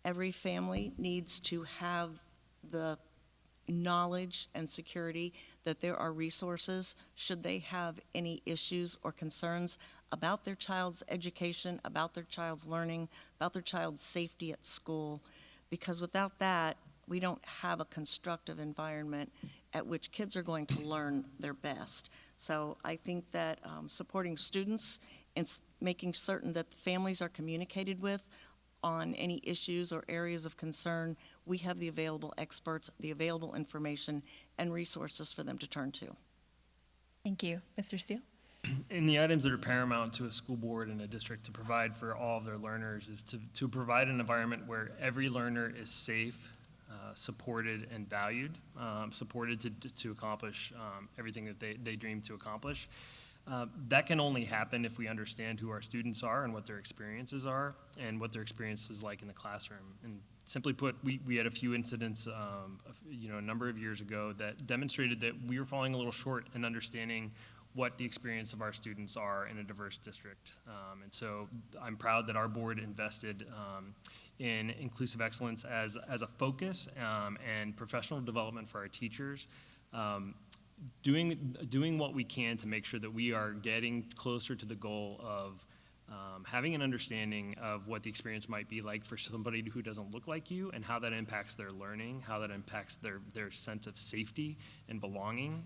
Every family needs to have the knowledge and security that there are resources should they have any issues or concerns about their child's education, about their child's learning, about their child's safety at school, because without that, we don't have a constructive environment at which kids are going to learn their best. So I think that supporting students and making certain that the families are communicated with on any issues or areas of concern, we have the available experts, the available information, and resources for them to turn to. Thank you. Mr. Steele? And the items that are paramount to a school board and a district to provide for all of their learners is to provide an environment where every learner is safe, supported and valued, supported to accomplish everything that they dream to accomplish. That can only happen if we understand who our students are and what their experiences are and what their experience is like in the classroom. And simply put, we had a few incidents a number of years ago that demonstrated that we were falling a little short in understanding what the experience of our students are in a diverse district. And so I'm proud that our board invested in inclusive excellence as a focus and professional development for our teachers, doing what we can to make sure that we are getting closer to the goal of having an understanding of what the experience might be like for somebody who doesn't look like you, and how that impacts their learning, how that impacts their sense of safety and belonging,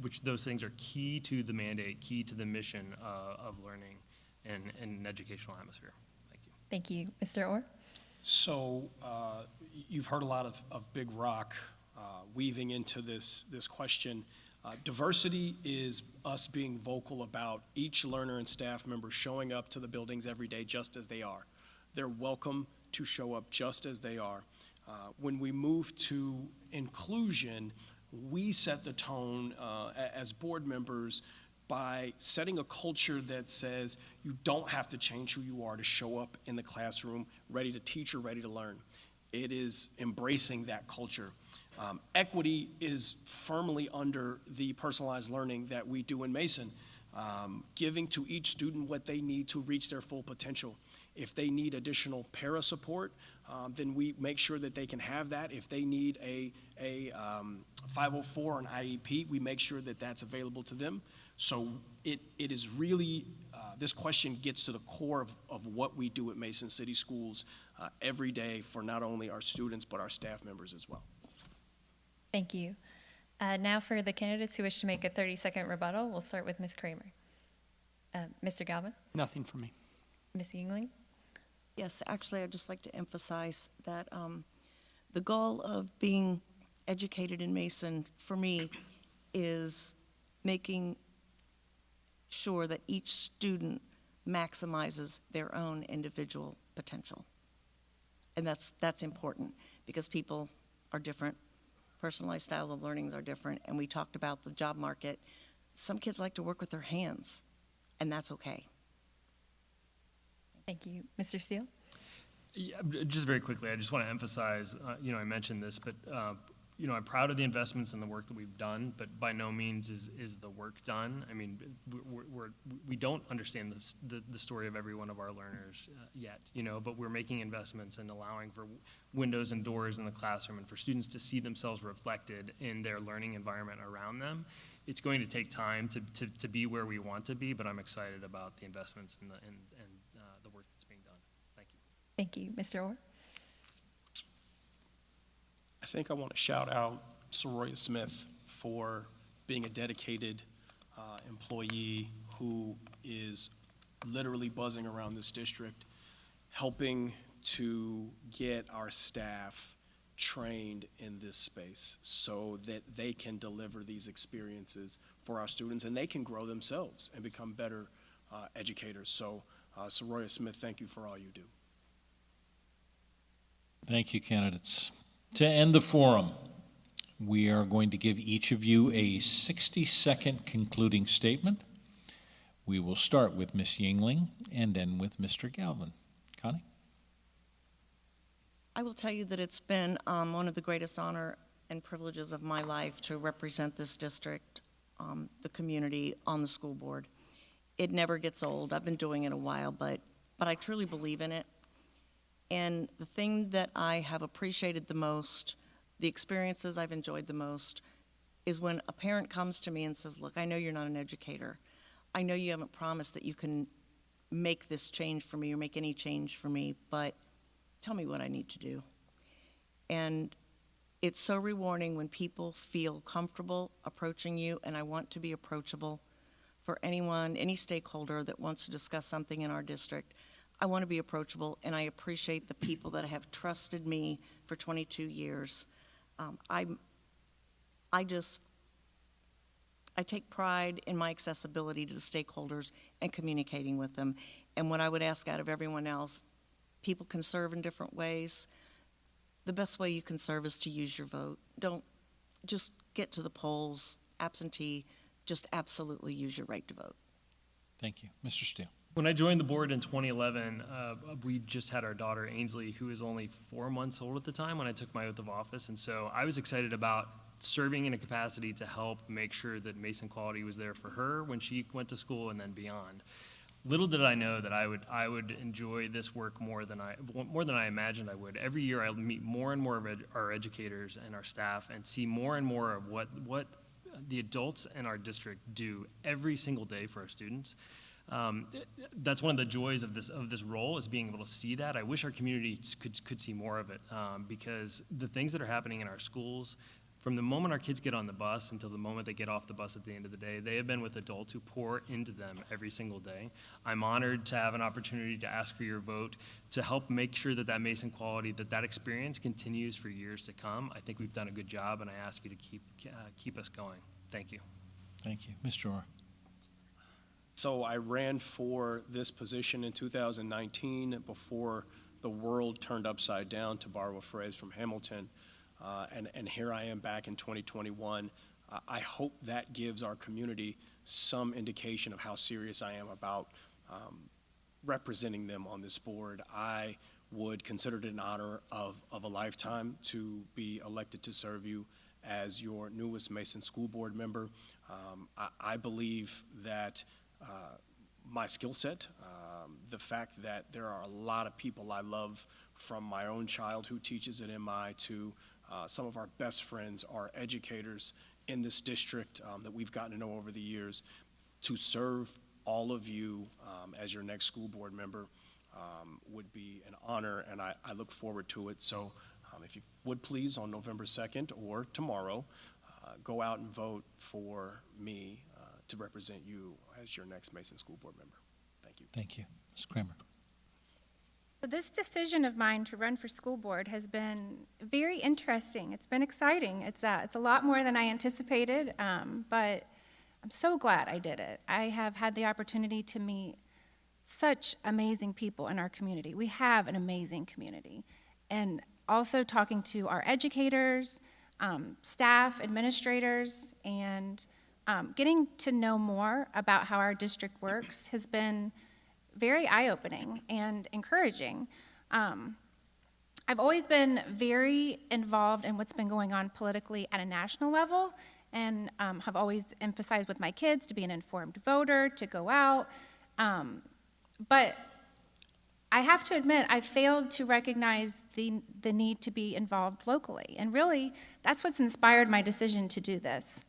which those things are key to the mandate, key to the mission of learning and an educational atmosphere. Thank you. Mr. Orr? So you've heard a lot of Big Rock weaving into this question. Diversity is us being vocal about each learner and staff member showing up to the buildings every day just as they are. They're welcome to show up just as they are. When we move to inclusion, we set the tone as board members by setting a culture that says you don't have to change who you are to show up in the classroom ready to teach or ready to learn. It is embracing that culture. Equity is firmly under the personalized learning that we do in Mason, giving to each student what they need to reach their full potential. If they need additional para support, then we make sure that they can have that. If they need a 504 or an IEP, we make sure that that's available to them. So it is really, this question gets to the core of what we do at Mason City Schools every day for not only our students, but our staff members as well. Thank you. Now for the candidates who wish to make a 30-second rebuttal, we'll start with Ms. Kramer. Mr. Galvin? Nothing for me. Ms. Yingling? Yes, actually, I'd just like to emphasize that the goal of being educated in Mason, for me, is making sure that each student maximizes their own individual potential. And that's important because people are different. Personalized styles of learning are different. And we talked about the job market. Some kids like to work with their hands, and that's okay. Thank you. Mr. Steele? Yeah, just very quickly, I just want to emphasize, I mentioned this, but, I'm proud of the investments and the work that we've done, but by no means is the work done. I mean, we don't understand the story of every one of our learners yet, but we're making investments and allowing for windows and doors in the classroom and for students to see themselves reflected in their learning environment around them. It's going to take time to be where we want to be, but I'm excited about the investments and the work that's being done. Thank you. Thank you. Mr. Orr? I think I want to shout out Soraya Smith for being a dedicated employee who is literally buzzing around this district, helping to get our staff trained in this space so that they can deliver these experiences for our students and they can grow themselves and become better educators. So Soraya Smith, thank you for all you do. Thank you, candidates. To end the forum, we are going to give each of you a 60-second concluding statement. We will start with Ms. Yingling and then with Mr. Galvin. Connie? I will tell you that it's been one of the greatest honor and privileges of my life to represent this district, the community, on the school board. It never gets old. I've been doing it a while, but I truly believe in it. And the thing that I have appreciated the most, the experiences I've enjoyed the most, is when a parent comes to me and says, look, I know you're not an educator. I know you haven't promised that you can make this change for me or make any change for me, but tell me what I need to do. And it's so rewarding when people feel comfortable approaching you, and I want to be approachable for anyone, any stakeholder that wants to discuss something in our district. I want to be approachable, and I appreciate the people that have trusted me for 22 years. I take pride in my accessibility to the stakeholders and communicating with them. And what I would ask out of everyone else, people can serve in different ways. The best way you can serve is to use your vote. Don't just get to the polls absentee, just absolutely use your right to vote. Thank you. Mr. Steele. When I joined the board in 2011, we just had our daughter, Ainsley, who was only 4 months old at the time when I took my oath of office. And so I was excited about serving in a capacity to help make sure that Mason Quality was there for her when she went to school and then beyond. Little did I know that I would enjoy this work more than I imagined I would. Every year I meet more and more of our educators and our staff and see more and more of what the adults in our district do every single day for our students. That's one of the joys of this role, is being able to see that. I wish our community could see more of it, because the things that are happening in our schools, from the moment our kids get on the bus until the moment they get off the bus at the end of the day, they have been with adults who pour into them every single day. I'm honored to have an opportunity to ask for your vote to help make sure that Mason Quality, that experience continues for years to come. I think we've done a good job, and I ask you to keep us going. Thank you. Thank you. Mr. Orr. So I ran for this position in 2019 before the world turned upside down, to borrow a phrase from Hamilton. And here I am back in 2021. I hope that gives our community some indication of how serious I am about representing them on this board. I would consider it an honor of a lifetime to be elected to serve you as your newest Mason School Board member. I believe that my skill set, the fact that there are a lot of people I love, from my own child who teaches at MI to some of our best friends are educators in this district that we've gotten to know over the years, to serve all of you as your next school board member would be an honor, and I look forward to it. So if you would please, on November 2nd or tomorrow, go out and vote for me to represent you as your next Mason School Board member. Thank you. Thank you. Ms. Kramer. So this decision of mine to run for school board has been very interesting. It's been exciting. It's a lot more than I anticipated, but I'm so glad I did it. I have had the opportunity to meet such amazing people in our community. We have an amazing community. And also talking to our educators, staff, administrators, and getting to know more about how our district works has been very eye-opening and encouraging. I've always been very involved in what's been going on politically at a national level, and have always emphasized with my kids to be an informed voter, to go out. But I have to admit, I failed to recognize the need to be involved locally. And really, that's what's inspired my decision to do this.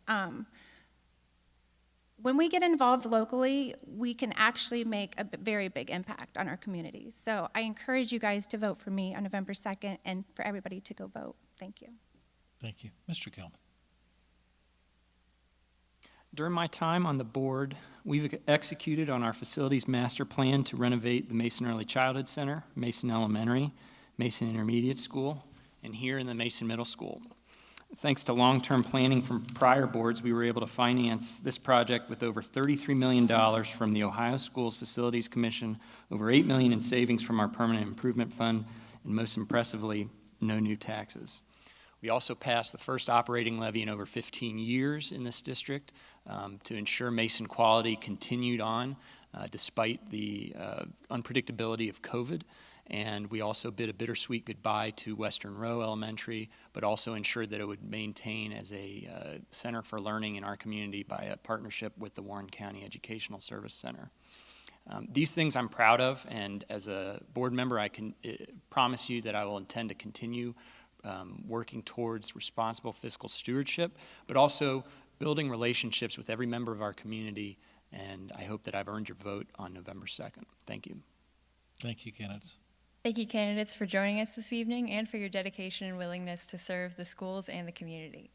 When we get involved locally, we can actually make a very big impact on our communities. So I encourage you guys to vote for me on November 2nd, and for everybody to go vote. Thank you. Thank you. Mr. Gelman. During my time on the board, we've executed on our facilities master plan to renovate the Mason Early Childhood Center, Mason Elementary, Mason Intermediate School, and here in the Mason Middle School. Thanks to long-term planning from prior boards, we were able to finance this project with over $33 million from the Ohio Schools Facilities Commission, over $8 million in savings from our Permanent Improvement Fund, and most impressively, no new taxes. We also passed the first operating levy in over 15 years in this district to ensure Mason quality continued on despite the unpredictability of COVID. And we also bid a bittersweet goodbye to Western Row Elementary, but also ensured that it would maintain as a center for learning in our community by a partnership with the Warren County Educational Service Center. These things I'm proud of, and as a board member, I can promise you that I will intend to continue working towards responsible fiscal stewardship, but also building relationships with every member of our community, and I hope that I've earned your vote on November 2nd. Thank you. Thank you, candidates. Thank you, candidates, for joining us this evening and for your dedication and willingness to serve the schools and the community.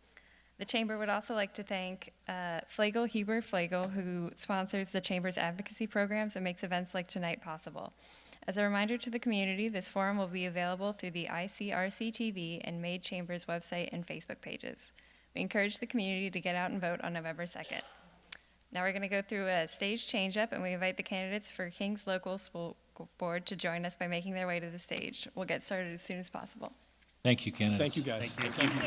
The Chamber would also like to thank Huber Flagel, who sponsors the Chamber's advocacy programs and makes events like tonight possible. As a reminder to the community, this forum will be available through the ICRC-TV and Made Chamber's website and Facebook pages. We encourage the community to get out and vote on November 2nd. Now we're going to go through a stage change-up, and we invite the candidates for Kings Local School Board to join us by making their way to the stage. We'll get started as soon as possible. Thank you, candidates. Thank you, guys. Thank you.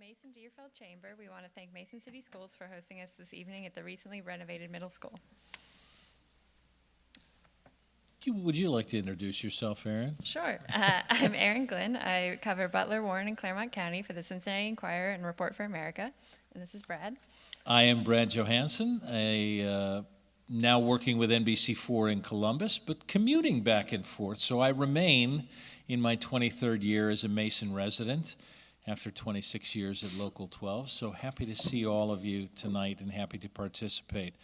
Mason-Deerfield Chamber, we want to thank Mason City Schools for hosting us this evening at the recently renovated middle school. Would you like to introduce yourself, Erin? Sure. I'm Erin Glenn. I cover Butler, Warren, and Claremont County for the Cincinnati Enquirer and Report for America. And this is Brad. I am Brad Johansson, now working with NBC4 in Columbus, but commuting back and forth. So I remain in my 23rd year as a Mason resident after 26 years at Local 12. So happy to see all of you tonight and happy to participate.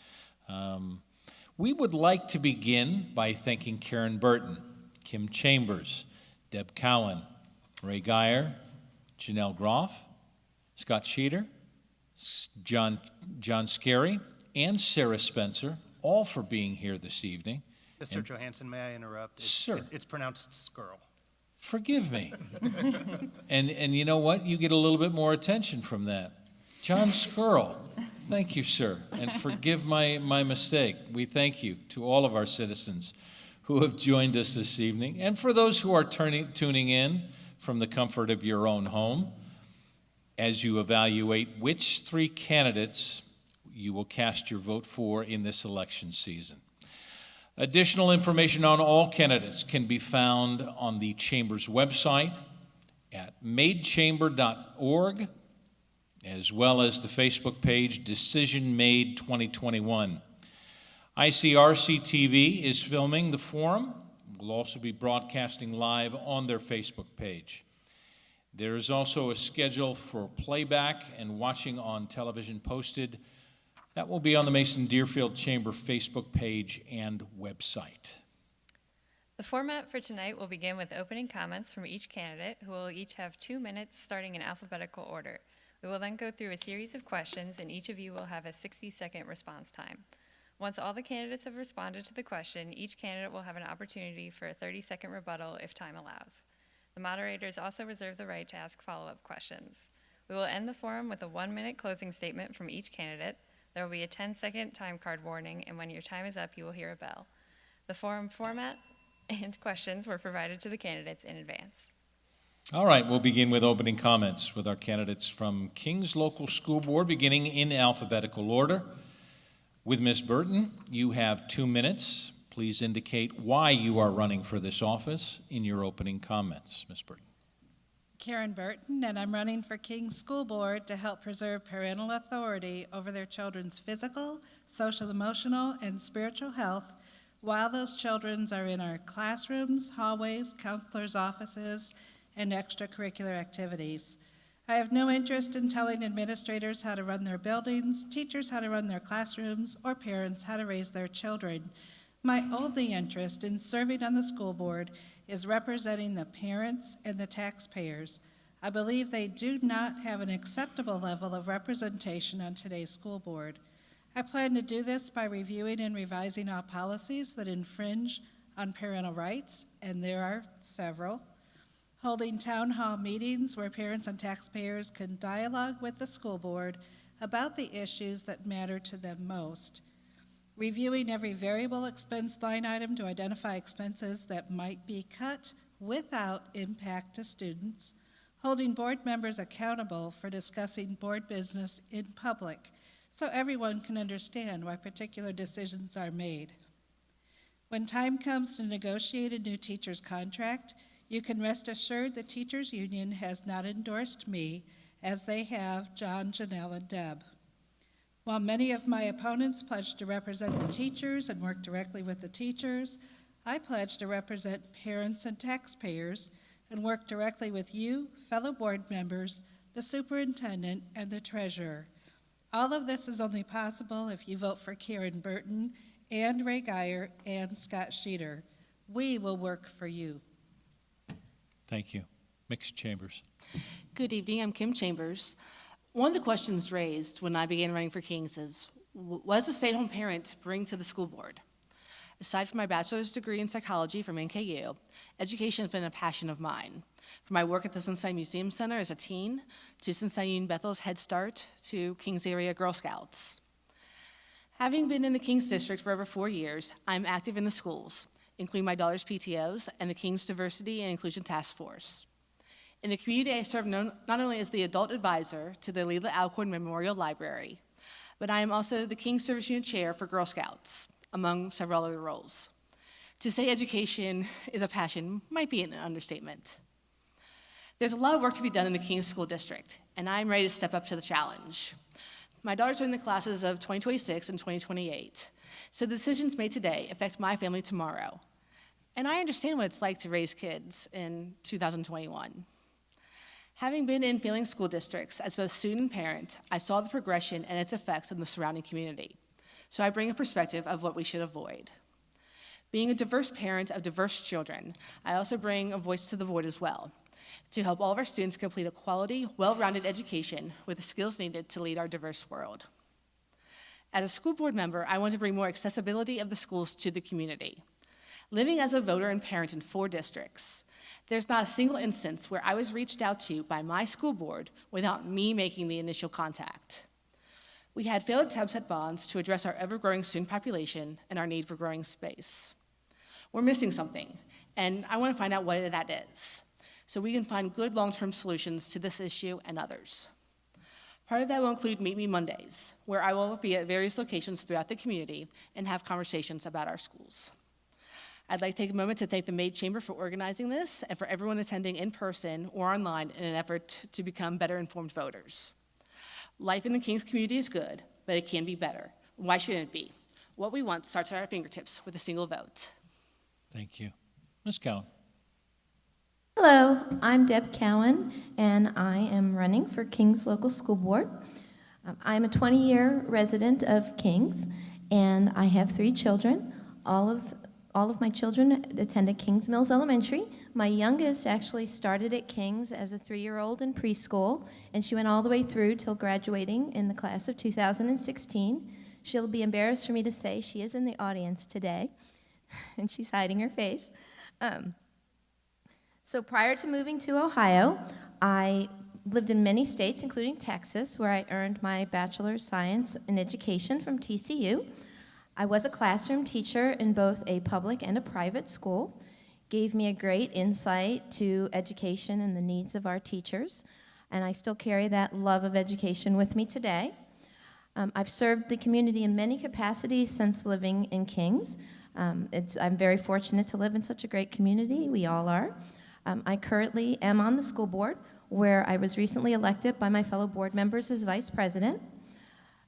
We would like to begin by thanking Karen Burton, Kim Chambers, Deb Cowan, Ray Geyer, Janelle Groff, Scott Sheeter, John Scarry, and Sarah Spencer, all for being here this evening. Mr. Johansson, may I interrupt? Sure. It's pronounced skirl. Forgive me. and you know what? You get a little bit more attention from that. John Skirl. Thank you, sir. And forgive my mistake. We thank you to all of our citizens who have joined us this evening. And for those who are tuning in from the comfort of your own home, as you evaluate which 3 candidates you will cast your vote for in this election season. Additional information on all candidates can be found on the Chamber's website at madechamber.org, as well as the Facebook page Decision Made 2021. ICRC-TV is filming the forum. We'll also be broadcasting live on their Facebook page. There is also a schedule for playback and watching on television posted. That will be on the Mason-Deerfield Chamber Facebook page and website. The format for tonight will begin with opening comments from each candidate, who will each have 2 minutes starting in alphabetical order. We will then go through a series of questions, and each of you will have a 60-second response time. Once all the candidates have responded to the question, each candidate will have an opportunity for a 30-second rebuttal if time allows. The moderators also reserve the right to ask follow-up questions. We will end the forum with a 1-minute closing statement from each candidate. There will be a 10-second time card warning, and when your time is up, you will hear a bell. The forum format and questions were provided to the candidates in advance. All right, we'll begin with opening comments with our candidates from Kings Local School Board, beginning in alphabetical order. With Ms. Burton, you have 2 minutes. Please indicate why you are running for this office in your opening comments. Ms. Burton. Karen Burton, and I'm running for King's School Board to help preserve parental authority over their children's physical, social, emotional, and spiritual health while those children are in our classrooms, hallways, counselors' offices, and extracurricular activities. I have no interest in telling administrators how to run their buildings, teachers how to run their classrooms, or parents how to raise their children. My only interest in serving on the school board is representing the parents and the taxpayers. I believe they do not have an acceptable level of representation on today's school board. I plan to do this by reviewing and revising all policies that infringe on parental rights, and there are several, holding town hall meetings where parents and taxpayers can dialogue with the school board about the issues that matter to them most, reviewing every variable expense line item to identify expenses that might be cut without impact to students, holding board members accountable for discussing board business in public so everyone can understand why particular decisions are made. When time comes to negotiate a new teacher's contract, you can rest assured the teachers' union has not endorsed me as they have John, Janelle, and Deb. While many of my opponents pledge to represent the teachers and work directly with the teachers, I pledge to represent parents and taxpayers and work directly with you, fellow board members, the superintendent, and the treasurer. All of this is only possible if you vote for Karen Burton and Ray Geyer and Scott Sheeter. We will work for you. Thank you. Mixed Chambers. Good evening, I'm Kim Chambers. One of the questions raised when I began running for Kings is, what does a stay-at-home parent bring to the school board? Aside from my bachelor's degree in psychology from NKU, education has been a passion of mine. From my work at the Cincinnati Museum Center as a teen, to Cincinnati Union Bethel's Head Start, to Kings Area Girl Scouts. Having been in the Kings District for over 4 years, I'm active in the schools, including my daughter's PTOs and the Kings Diversity and Inclusion Task Force. In the community, I serve not only as the adult advisor to the Leela Alcorn Memorial Library, but I am also the King Service Unit Chair for Girl Scouts, among several other roles. To say education is a passion might be an understatement. There's a lot of work to be done in the Kings School District, and I'm ready to step up to the challenge. My daughters are in the classes of 2026 and 2028, so the decisions made today affect my family tomorrow. And I understand what it's like to raise kids in 2021. Having been in failing school districts as both student and parent, I saw the progression and its effects on the surrounding community. So I bring a perspective of what we should avoid. Being a diverse parent of diverse children, I also bring a voice to the void as well, to help all of our students complete a quality, well-rounded education with the skills needed to lead our diverse world. As a school board member, I want to bring more accessibility of the schools to the community. Living as a voter and parent in 4 districts, there's not a single instance where I was reached out to by my school board without me making the initial contact. We had failed attempts at bonds to address our ever-growing student population and our need for growing space. We're missing something, and I want to find out what that is, so we can find good long-term solutions to this issue and others. Part of that will include Meet Me Mondays, where I will be at various locations throughout the community and have conversations about our schools. I'd like to take a moment to thank the Maid Chamber for organizing this and for everyone attending in person or online in an effort to become better informed voters. Life in the Kings community is good, but it can be better. Why shouldn't it be? What we want starts at our fingertips with a single vote. Thank you. Ms. Cowan. Hello, I'm Deb Cowan, and I am running for Kings Local School Board. I'm a 20-year resident of Kings, and I have 3 children. All of my children attended Kings Mills Elementary. My youngest actually started at Kings as a 3-year-old in preschool, and she went all the way through till graduating in the class of 2016. She'll be embarrassed for me to say she is in the audience today, and she's hiding her face. So prior to moving to Ohio, I lived in many states, including Texas, where I earned my Bachelor's of Science in Education from TCU. I was a classroom teacher in both a public and a private school. Gave me a great insight to education and the needs of our teachers, and I still carry that love of education with me today. I've served the community in many capacities since living in Kings. I'm very fortunate to live in such a great community. We all are. I currently am on the school board, where I was recently elected by my fellow board members as vice president.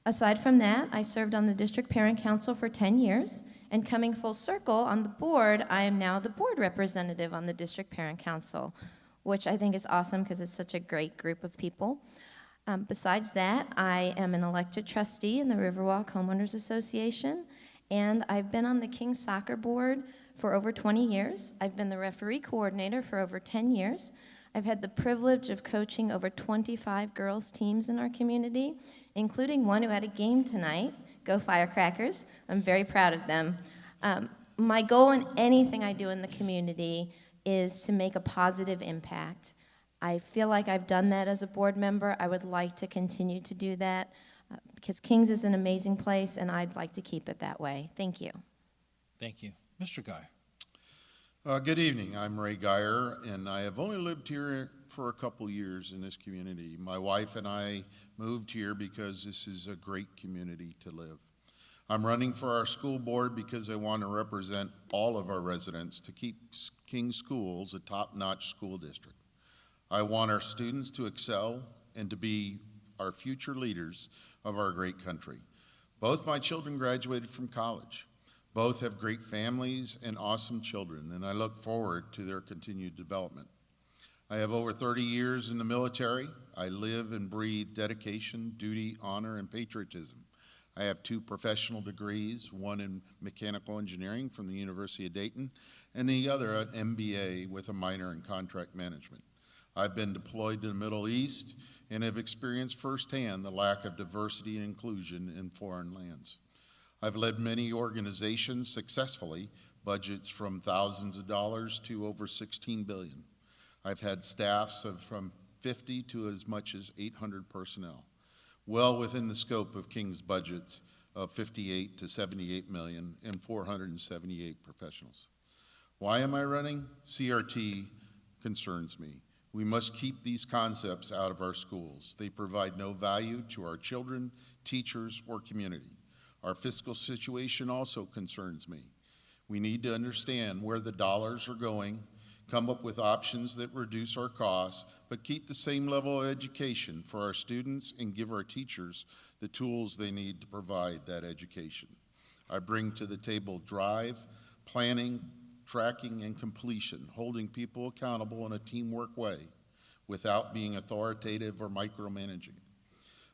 Aside from that, I served on the district parent council for 10 years, and coming full circle on the board, I am now the board representative on the district parent council, which I think is awesome because it's such a great group of people. Besides that, I am an elected trustee in the Riverwalk Homeowners Association, and I've been on the Kings Soccer Board for over 20 years. I've been the referee coordinator for over 10 years. I've had the privilege of coaching over 25 girls' teams in our community, including one who had a game tonight. Go Firecrackers. I'm very proud of them. My goal in anything I do in the community is to make a positive impact. I feel like I've done that as a board member. I would like to continue to do that because Kings is an amazing place, and I'd like to keep it that way. Thank you. Thank you. Mr. Guy. Good evening. I'm Ray Geyer, and I have only lived here for a couple years in this community. My wife and I moved here because this is a great community to live. I'm running for our school board because I want to represent all of our residents to keep Kings Schools a top-notch school district. I want our students to excel and to be our future leaders of our great country. Both my children graduated from college. Both have great families and awesome children, and I look forward to their continued development. I have over 30 years in the military. I live and breathe dedication, duty, honor, and patriotism. I have 2 professional degrees, one in mechanical engineering from the University of Dayton, and the other an MBA with a minor in contract management. I've been deployed to the Middle East and have experienced firsthand the lack of diversity and inclusion in foreign lands. I've led many organizations successfully, budgets from thousands of dollars to over $16 billion. I've had staffs of from 50 to as much as 800 personnel, well within the scope of King's budgets of 58 to 78 million and 478 professionals. Why am I running? CRT concerns me. We must keep these concepts out of our schools. They provide no value to our children, teachers, or community. Our fiscal situation also concerns me. We need to understand where the dollars are going, come up with options that reduce our costs, but keep the same level of education for our students and give our teachers the tools they need to provide that education. I bring to the table drive, planning, tracking, and completion, holding people accountable in a teamwork way without being authoritative or micromanaging.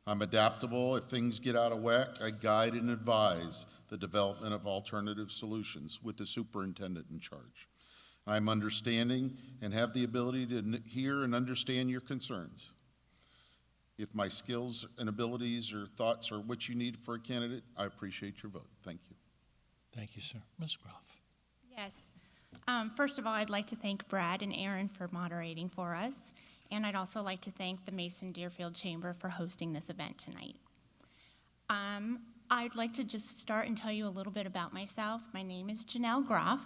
I'm adaptable. If things get out of whack, I guide and advise the development of alternative solutions with the superintendent in charge. I'm understanding and have the ability to hear and understand your concerns. If my skills and abilities or thoughts are what you need for a candidate, I appreciate your vote. Thank you. Thank you, sir. Ms. Groff. Yes. First of all, I'd like to thank Brad and Aaron for moderating for us, and I'd also like to thank the Mason-Deerfield Chamber for hosting this event tonight. I'd like to just start and tell you a little bit about myself. My name is Janelle Groff.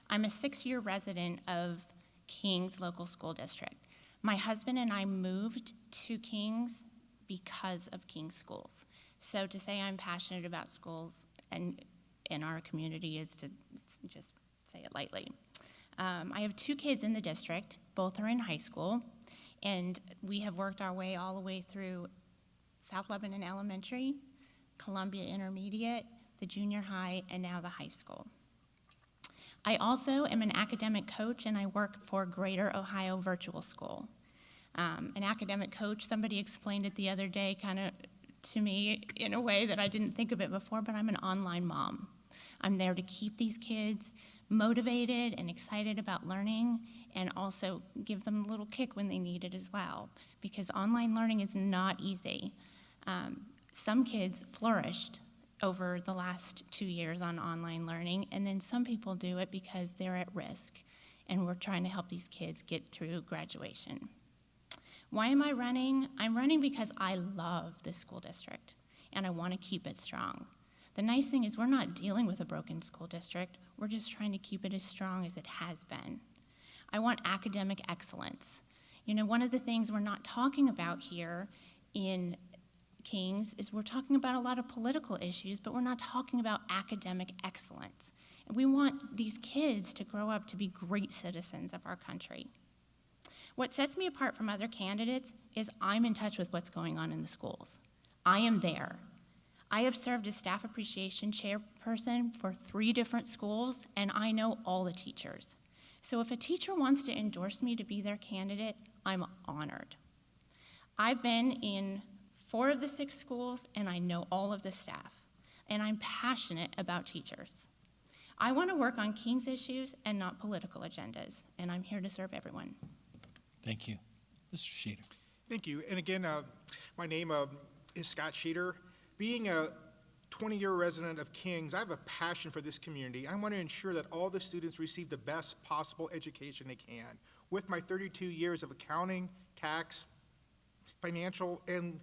I'm a 6-year resident of Kings Local School District. My husband and I moved to Kings because of Kings schools. So to say I'm passionate about schools and in our community is to just say it lightly. I have 2 kids in the district. Both are in high school, and we have worked our way all the way through South Lebanon Elementary, Columbia Intermediate, the junior high, and now the high school. I also am an academic coach, and I work for Greater Ohio Virtual School. An academic coach, somebody explained it the other day kind of to me in a way that I didn't think of it before, but I'm an online mom. I'm there to keep these kids motivated and excited about learning, and also give them a little kick when they need it as well, because online learning is not easy. Some kids flourished over the last 2 years on online learning, and then some people do it because they're at risk, and we're trying to help these kids get through graduation. Why am I running? I'm running because I love this school district, and I want to keep it strong. The nice thing is we're not dealing with a broken school district. We're just trying to keep it as strong as it has been. I want academic excellence. You know, one of the things we're not talking about here in Kings is we're talking about a lot of political issues, but we're not talking about academic excellence. And we want these kids to grow up to be great citizens of our country. What sets me apart from other candidates is I'm in touch with what's going on in the schools. I am there. I have served as staff appreciation chairperson for 3 different schools, and I know all the teachers. So if a teacher wants to endorse me to be their candidate, I'm honored. I've been in 4 of the 6 schools, and I know all of the staff, and I'm passionate about teachers. I want to work on Kings issues and not political agendas, and I'm here to serve everyone. Thank you. Mr. Sheeter. Thank you. And again, my name is Scott Sheeter. Being a 20-year resident of Kings, I have a passion for this community. I want to ensure that all the students receive the best possible education they can. With my 32 years of accounting, tax, financial, and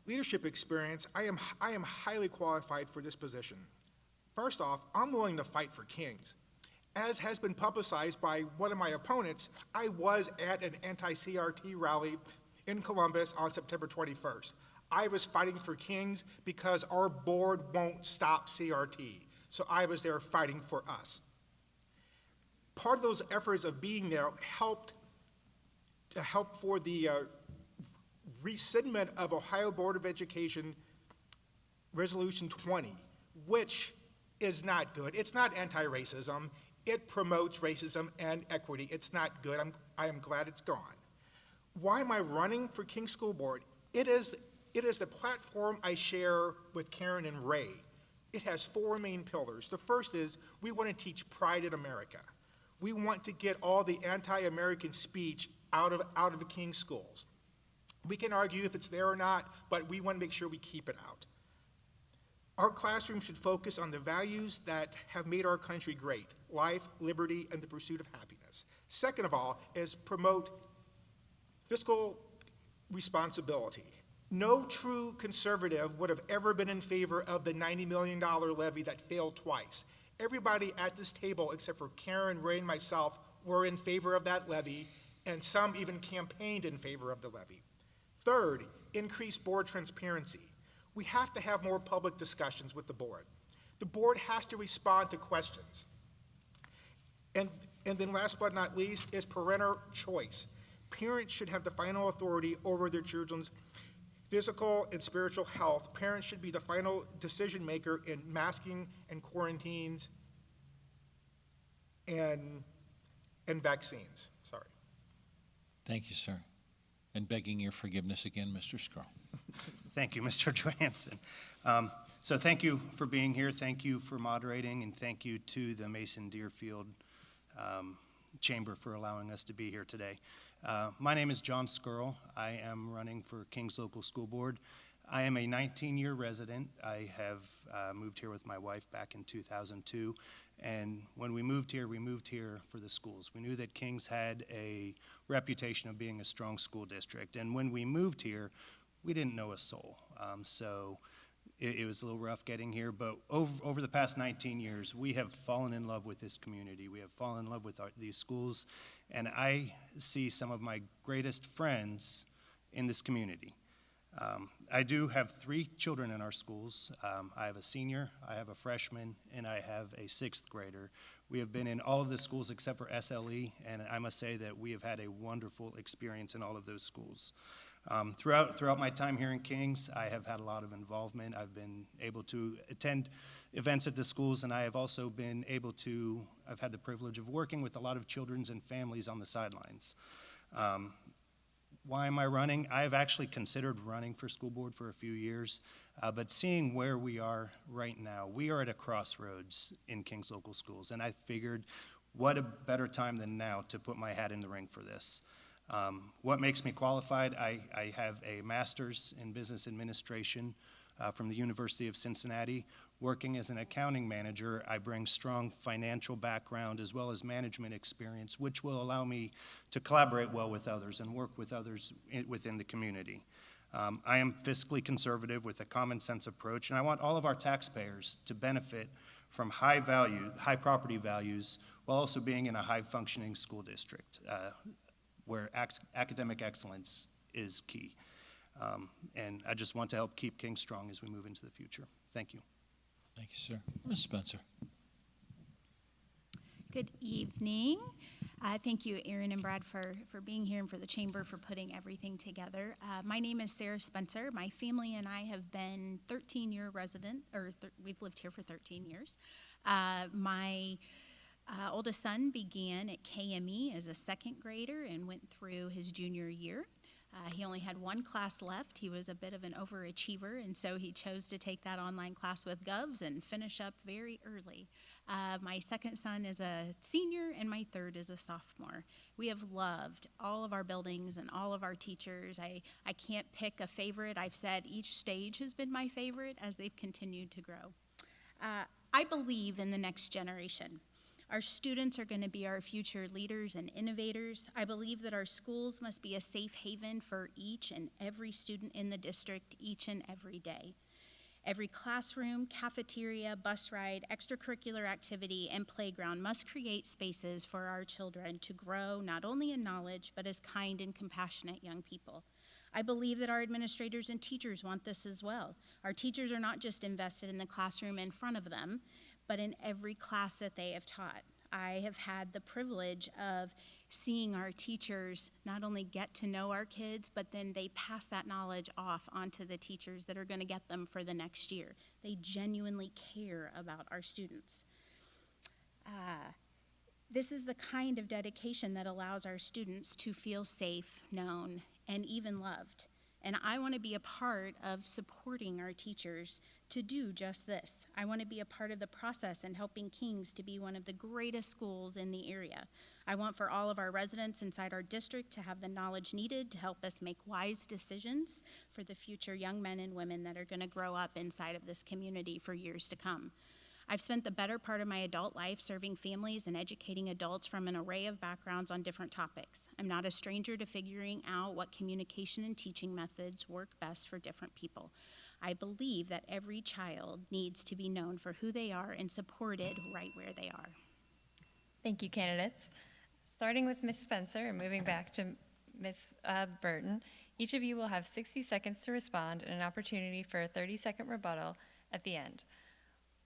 leadership experience, I am highly qualified for this position. First off, I'm willing to fight for Kings. As has been publicized by one of my opponents, I was at an anti-CRT rally in Columbus on September 21st. I was fighting for Kings because our board won't stop CRT. So I was there fighting for us. Part of those efforts of being there helped for the rescindment of Ohio Board of Education Resolution 20, which is not good. It's not anti-racism. It promotes racism and equity. It's not good. I am glad it's gone. Why am I running for King School Board? It is the platform I share with Karen and Ray. It has 4 main pillars. The first is we want to teach pride in America. We want to get all the anti-American speech out of the King schools. We can argue if it's there or not, but we want to make sure we keep it out. Our classroom should focus on the values that have made our country great: life, liberty, and the pursuit of happiness. Second of all is promote fiscal responsibility. No true conservative would have ever been in favor of the $90 million levy that failed twice. Everybody at this table, except for Karen, Ray, and myself, were in favor of that levy, and some even campaigned in favor of the levy. Third, increase board transparency. We have to have more public discussions with the board. The board has to respond to questions. And then last but not least is parental choice. Parents should have the final authority over their children's physical and spiritual health. Parents should be the final decision maker in masking and quarantines and vaccines. Sorry. Thank you, sir. And begging your forgiveness again, Mr. Skrull. Thank you, Mr. Johansson. So thank you for being here. Thank you for moderating, and thank you to the Mason Deerfield Chamber for allowing us to be here today. My name is John Skrull. I am running for Kings Local School Board. I am a 19-year resident. I have moved here with my wife back in 2002. And when we moved here for the schools. We knew that Kings had a reputation of being a strong school district. And when we moved here, we didn't know a soul. So it was a little rough getting here, but over the past 19 years, we have fallen in love with this community. We have fallen in love with these schools, and I see some of my greatest friends in this community. I do have 3 children in our schools. I have a senior, I have a freshman, and I have a 6th grader. We have been in all of the schools except for SLE, and I must say that we have had a wonderful experience in all of those schools. Throughout my time here in Kings, I have had a lot of involvement. I've been able to attend events at the schools, and I have also been able to, I've had the privilege of working with a lot of children and families on the sidelines. Why am I running? I have actually considered running for school board for a few years, but seeing where we are right now, we are at a crossroads in Kings Local Schools, and I figured what a better time than now to put my hat in the ring for this. What makes me qualified? I have a master's in business administration from the University of Cincinnati. Working as an accounting manager, I bring strong financial background as well as management experience, which will allow me to collaborate well with others and work with others within the community. I am fiscally conservative with a common sense approach, and I want all of our taxpayers to benefit from high property values, while also being in a high-functioning school district where academic excellence is key. And I just want to help keep Kings strong as we move into the future. Thank you. Thank you, sir. Ms. Spencer. Good evening. Thank you, Aaron and Brad, for being here and for the Chamber for putting everything together. My name is Sarah Spencer. My family and I have been 13-year resident, we've lived here for 13 years. My oldest son began at KME as a 2nd grader and went through his junior year. He only had 1 class left. He was a bit of an overachiever, and so he chose to take that online class with Govs and finish up very early. My 2nd son is a senior, and my 3rd is a sophomore. We have loved all of our buildings and all of our teachers. I can't pick a favorite. I've said each stage has been my favorite as they've continued to grow. I believe in the next generation. Our students are going to be our future leaders and innovators. I believe that our schools must be a safe haven for each and every student in the district each and every day. Every classroom, cafeteria, bus ride, extracurricular activity, and playground must create spaces for our children to grow not only in knowledge, but as kind and compassionate young people. I believe that our administrators and teachers want this as well. Our teachers are not just invested in the classroom in front of them, but in every class that they have taught. I have had the privilege of seeing our teachers not only get to know our kids, but then they pass that knowledge off onto the teachers that are going to get them for the next year. They genuinely care about our students. This is the kind of dedication that allows our students to feel safe, known, and even loved. And I want to be a part of supporting our teachers to do just this. I want to be a part of the process and helping Kings to be one of the greatest schools in the area. I want for all of our residents inside our district to have the knowledge needed to help us make wise decisions for the future young men and women that are going to grow up inside of this community for years to come. I've spent the better part of my adult life serving families and educating adults from an array of backgrounds on different topics. I'm not a stranger to figuring out what communication and teaching methods work best for different people. I believe that every child needs to be known for who they are and supported right where they are. Thank you, candidates. Starting with Ms. Spencer and moving back to Ms. Burton, each of you will have 60 seconds to respond and an opportunity for a 30-second rebuttal at the end.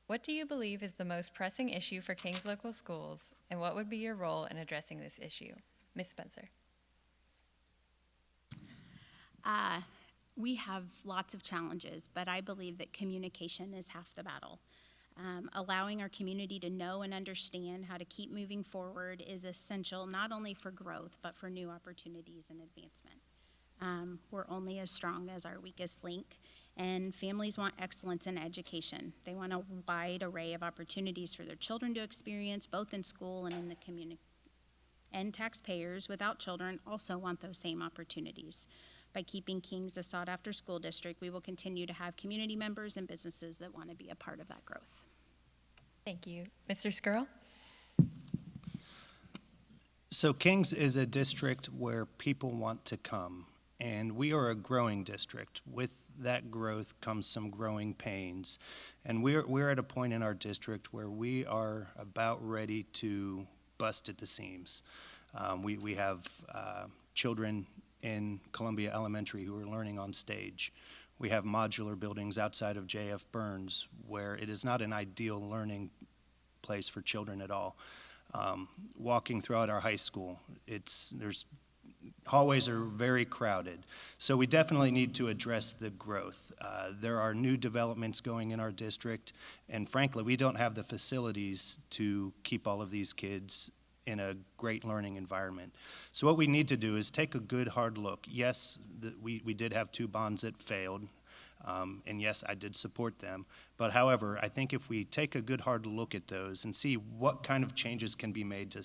What do you believe is the most pressing issue for Kings Local Schools, and what would be your role in addressing this issue? Ms. Spencer. We have lots of challenges, but I believe that communication is half the battle. Allowing our community to know and understand how to keep moving forward is essential not only for growth, but for new opportunities and advancement. We're only as strong as our weakest link, and families want excellence in education. They want a wide array of opportunities for their children to experience, both in school and in the community. And taxpayers without children also want those same opportunities. By keeping Kings a sought-after school district, we will continue to have community members and businesses that want to be a part of that growth. Thank you. Mr. Skirl? So Kings is a district where people want to come, and we are a growing district. With that growth comes some growing pains, and we're at a point in our district where we are about ready to bust at the seams. We have children in Columbia Elementary who are learning on stage. We have modular buildings outside of J.F. Burns where it is not an ideal learning place for children at all. Walking throughout our high school, hallways are very crowded. So we definitely need to address the growth. There are new developments going in our district, and frankly, we don't have the facilities to keep all of these kids in a great learning environment. So what we need to do is take a good hard look. Yes, we did have 2 bonds that failed, and yes, I did support them. But however, I think if we take a good hard look at those and see what kind of changes can be made to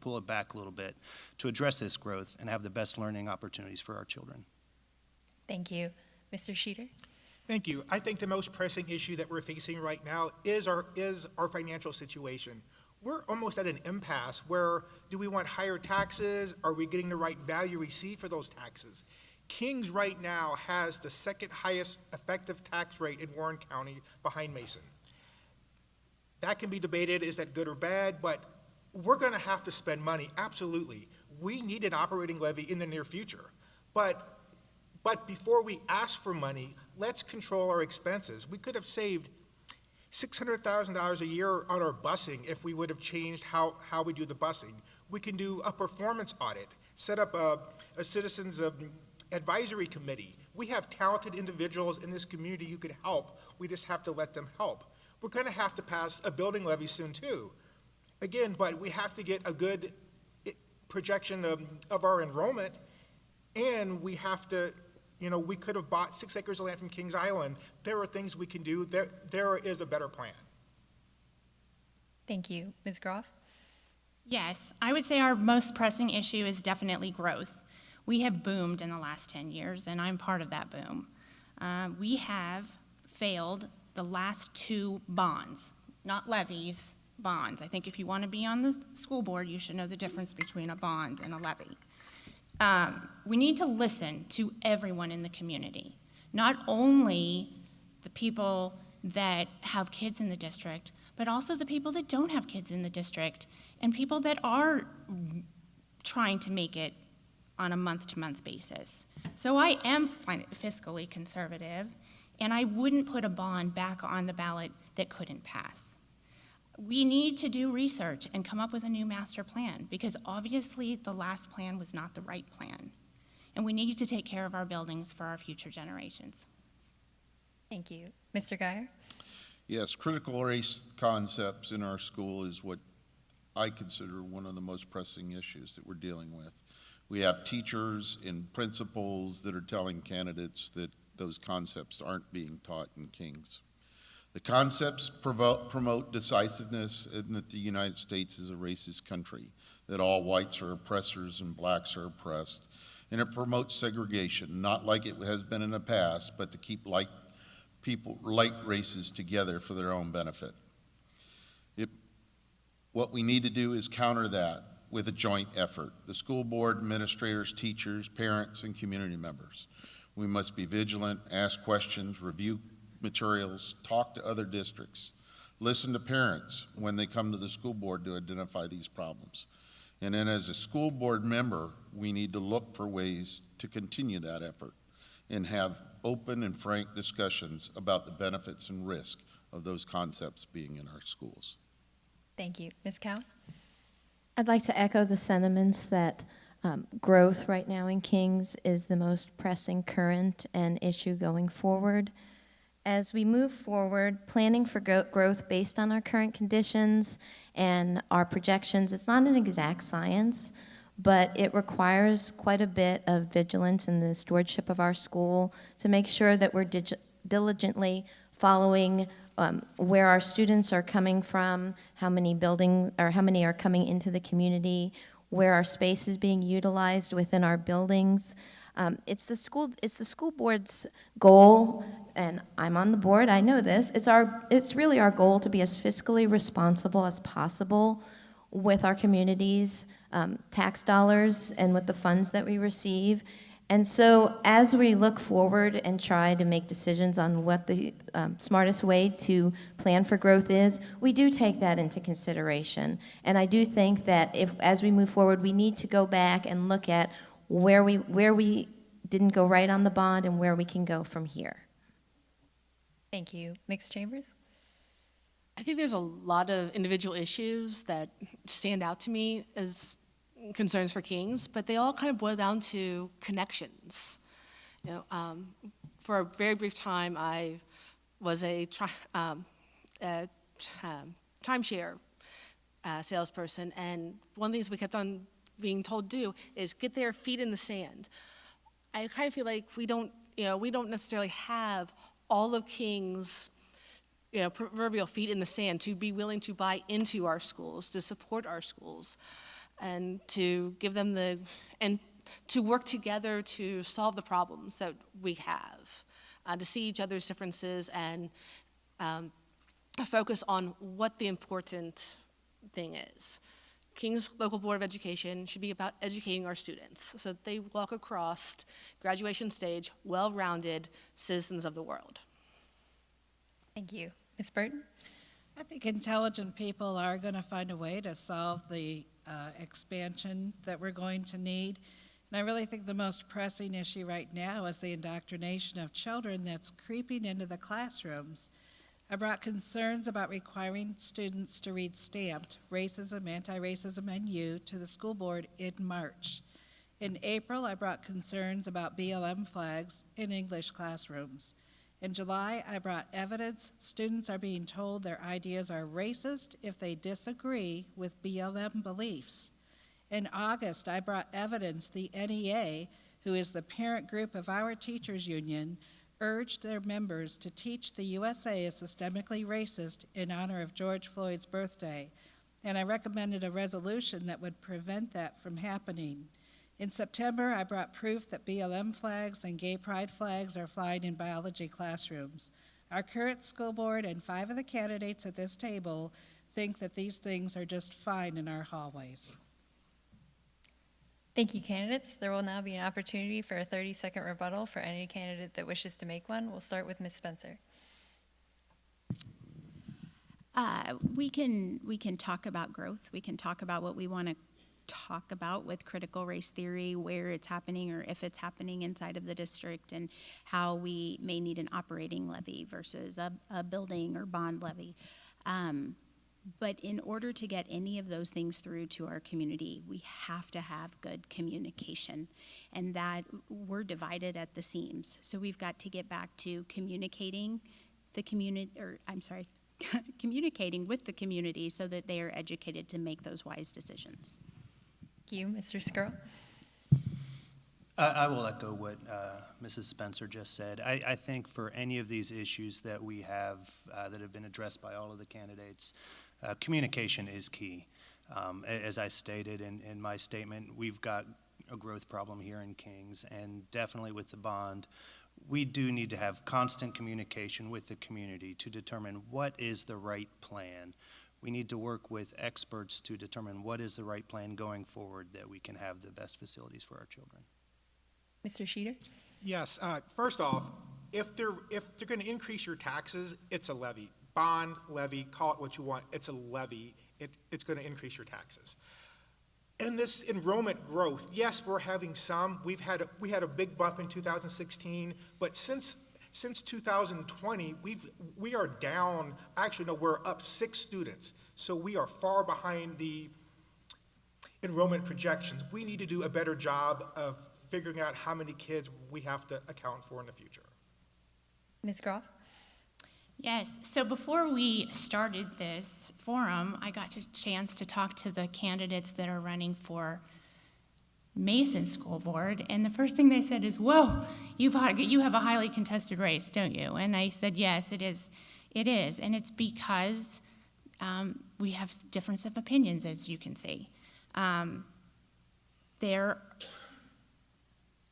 pull it back a little bit to address this growth and have the best learning opportunities for our children. Thank you. Mr. Sheeter? Thank you. I think the most pressing issue that we're facing right now is our financial situation. We're almost at an impasse where do we want higher taxes? Are we getting the right value received for those taxes? Kings right now has the second highest effective tax rate in Warren County behind Mason. That can be debated, is that good or bad, but we're gonna have to spend money, absolutely. We need an operating levy in the near future. But before we ask for money, let's control our expenses. We could have saved $600,000 a year on our busing if we would have changed how we do the busing. We can do a performance audit, set up a citizens advisory committee. We have talented individuals in this community who could help. We just have to let them help. We're going to have to pass a building levy soon too. Again, but we have to get a good projection of our enrollment, and we have to, we could have bought 6 acres of land from Kings Island. There are things we can do. There is a better plan. Thank you. Ms. Groff? Yes, I would say our most pressing issue is definitely growth. We have boomed in the last 10 years, and I'm part of that boom. We have failed the last 2 bonds, not levies, bonds. I think if you want to be on the school board, you should know the difference between a bond and a levy. We need to listen to everyone in the community, not only the people that have kids in the district, but also the people that don't have kids in the district and people that are trying to make it on a month-to-month basis. So I am fiscally conservative, and I wouldn't put a bond back on the ballot that couldn't pass. We need to do research and come up with a new master plan, because obviously the last plan was not the right plan. And we need to take care of our buildings for our future generations. Thank you. Mr. Geyer? Yes, critical race concepts in our school is what I consider one of the most pressing issues that we're dealing with. We have teachers and principals that are telling candidates that those concepts aren't being taught in Kings. The concepts promote decisiveness and that the United States is a racist country, that all whites are oppressors and blacks are oppressed. And it promotes segregation, not like it has been in the past, but to keep like races together for their own benefit. What we need to do is counter that with a joint effort. The school board, administrators, teachers, parents, and community members. We must be vigilant, ask questions, review materials, talk to other districts, listen to parents when they come to the school board to identify these problems. And then as a school board member, we need to look for ways to continue that effort and have open and frank discussions about the benefits and risk of those concepts being in our schools. Thank you. Ms. Cow? I'd like to echo the sentiments that growth right now in Kings is the most pressing current and issue going forward. As we move forward, planning for growth based on our current conditions and our projections, it's not an exact science, but it requires quite a bit of vigilance in the stewardship of our school to make sure that we're diligently following where our students are coming from, how many are coming into the community, where our space is being utilized within our buildings. It's the school board's goal, and I'm on the board, I know this, it's really our goal to be as fiscally responsible as possible with our community's tax dollars and with the funds that we receive. And so as we look forward and try to make decisions on what the smartest way to plan for growth is, we do take that into consideration. And I do think that as we move forward, we need to go back and look at where we didn't go right on the bond and where we can go from here. Thank you. Ms. Chambers? I think there's a lot of individual issues that stand out to me as concerns for Kings, but they all kind of boil down to connections. For a very brief time, I was a timeshare salesperson, and one of the things we kept on being told to do is get their feet in the sand. I kind of feel like we don't necessarily have all of Kings' proverbial feet in the sand to be willing to buy into our schools, to support our schools, and to give them and to work together to solve the problems that we have, to see each other's differences and focus on what the important thing is. King's Local Board of Education should be about educating our students so that they walk across graduation stage well-rounded citizens of the world. Thank you. Ms. Burton? I think intelligent people are going to find a way to solve the expansion that we're going to need. And I really think the most pressing issue right now is the indoctrination of children that's creeping into the classrooms. I brought concerns about requiring students to read stamped Racism, Anti-Racism, and You to the school board in March. In April, I brought concerns about BLM flags in English classrooms. In July, I brought evidence students are being told their ideas are racist if they disagree with BLM beliefs. In August, I brought evidence the NEA, who is the parent group of our teachers union, urged their members to teach the USA is systemically racist in honor of George Floyd's birthday, and I recommended a resolution that would prevent that from happening. In September, I brought proof that BLM flags and gay pride flags are flying in biology classrooms. Our current school board and 5 of the candidates at this table think that these things are just fine in our hallways. Thank you, candidates. There will now be an opportunity for a 30-second rebuttal for any candidate that wishes to make one. We'll start with Ms. Spencer. We can talk about growth. We can talk about what we want to talk about with critical race theory, where it's happening or if it's happening inside of the district, and how we may need an operating levy versus a building or bond levy. But in order to get any of those things through to our community, we have to have good communication, and that we're divided at the seams. So we've got to get back to communicating communicating with the community so that they are educated to make those wise decisions. Thank you, Mr. Skrull. I will echo what Mrs. Spencer just said. I think for any of these issues that we have that have been addressed by all of the candidates, communication is key. As I stated in my statement, we've got a growth problem here in Kings, and definitely with the bond, we do need to have constant communication with the community to determine what is the right plan. We need to work with experts to determine what is the right plan going forward that we can have the best facilities for our children. Mr. Sheeter? Yes, first off, if they're going to increase your taxes, it's a levy. Bond, levy, call it what you want, it's a levy. It's going to increase your taxes. And this enrollment growth, yes, we're having some. We had a big bump in 2016, but since 2020, we are down. Actually, no, we're up 6 students. So we are far behind the enrollment projections. We need to do a better job of figuring out how many kids we have to account for in the future. Ms. Groff? Yes, so before we started this forum, I got a chance to talk to the candidates that are running for Mason School Board, and the first thing they said is, whoa, you have a highly contested race, don't you? And I said, yes, it is, and it's because we have difference of opinions, as you can see. There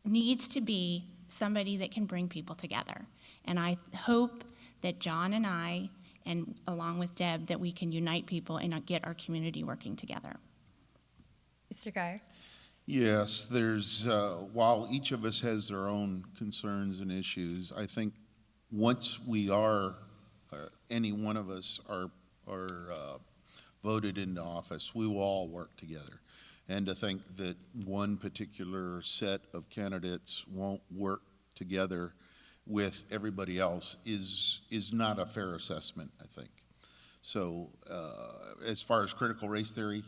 needs to be somebody that can bring people together, and I hope that John and I, and along with Deb, that we can unite people and get our community working together. Mr. Geyer? Yes, there's, while each of us has their own concerns and issues, I think once we are, any one of us are voted into office, we will all work together. And to think that one particular set of candidates won't work together with everybody else is not a fair assessment, I think. So as far as critical race theory,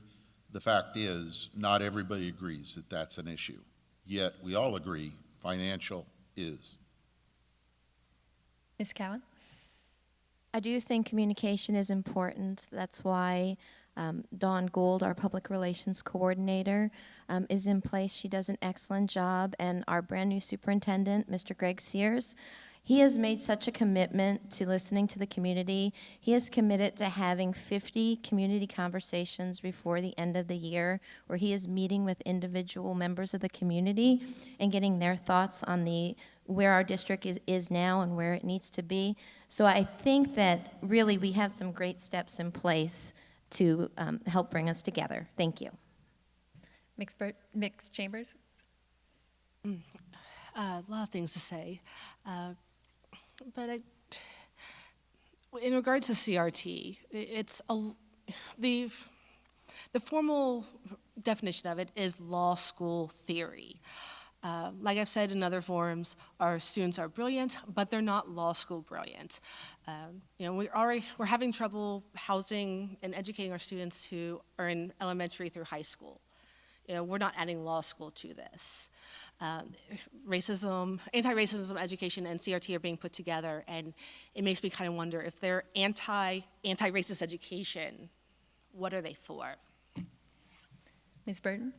the fact is not everybody agrees that that's an issue. Yet we all agree financial is. Ms. Cowan? I do think communication is important. That's why Dawn Gould, our public relations coordinator, is in place. She does an excellent job. And our brand new superintendent, Mr. Greg Sears, he has made such a commitment to listening to the community. He is committed to having 50 community conversations before the end of the year, where he is meeting with individual members of the community and getting their thoughts on where our district is now and where it needs to be. So I think that really we have some great steps in place to help bring us together. Thank you. Mixed Chambers? A lot of things to say. But in regards to CRT, the formal definition of it is law school theory. Like I've said in other forums, our students are brilliant, but they're not law school brilliant. We're having trouble housing and educating our students who are in elementary through high school. We're not adding law school to this. Racism, anti-racism education and CRT are being put together, and it makes me kind of wonder if they're anti-racist education, what are they for? Ms. Burton?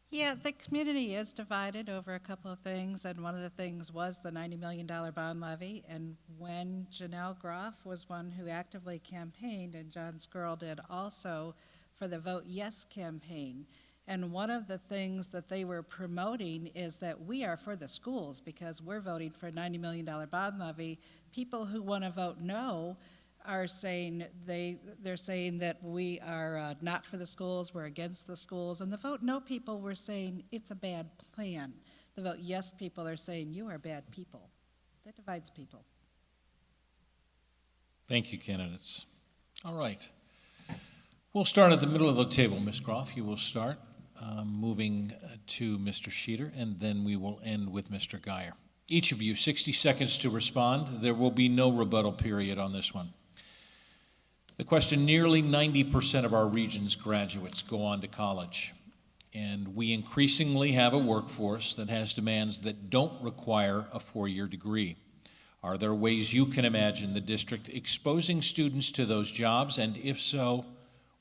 Yeah, the community is divided over a couple of things, and one of the things was the $90 million bond levy. And when Janelle Groff was one who actively campaigned, and John Skrull did also, for the Vote Yes campaign. And one of the things that they were promoting is that we are for the schools because we're voting for a $90 million bond levy. People who want to vote no are saying they're saying that we are not for the schools, we're against the schools. And the Vote No people were saying it's a bad plan. The Vote Yes people are saying you are bad people. That divides people. Thank you, candidates. All right. We'll start at the middle of the table. Ms. Groff, you will start, moving to Mr. Sheeter, and then we will end with Mr. Geyer. Each of you, 60 seconds to respond. There will be no rebuttal period on this one. The question, nearly 90% of our region's graduates go on to college, and we increasingly have a workforce that has demands that don't require a 4-year degree. Are there ways you can imagine the district exposing students to those jobs, and if so,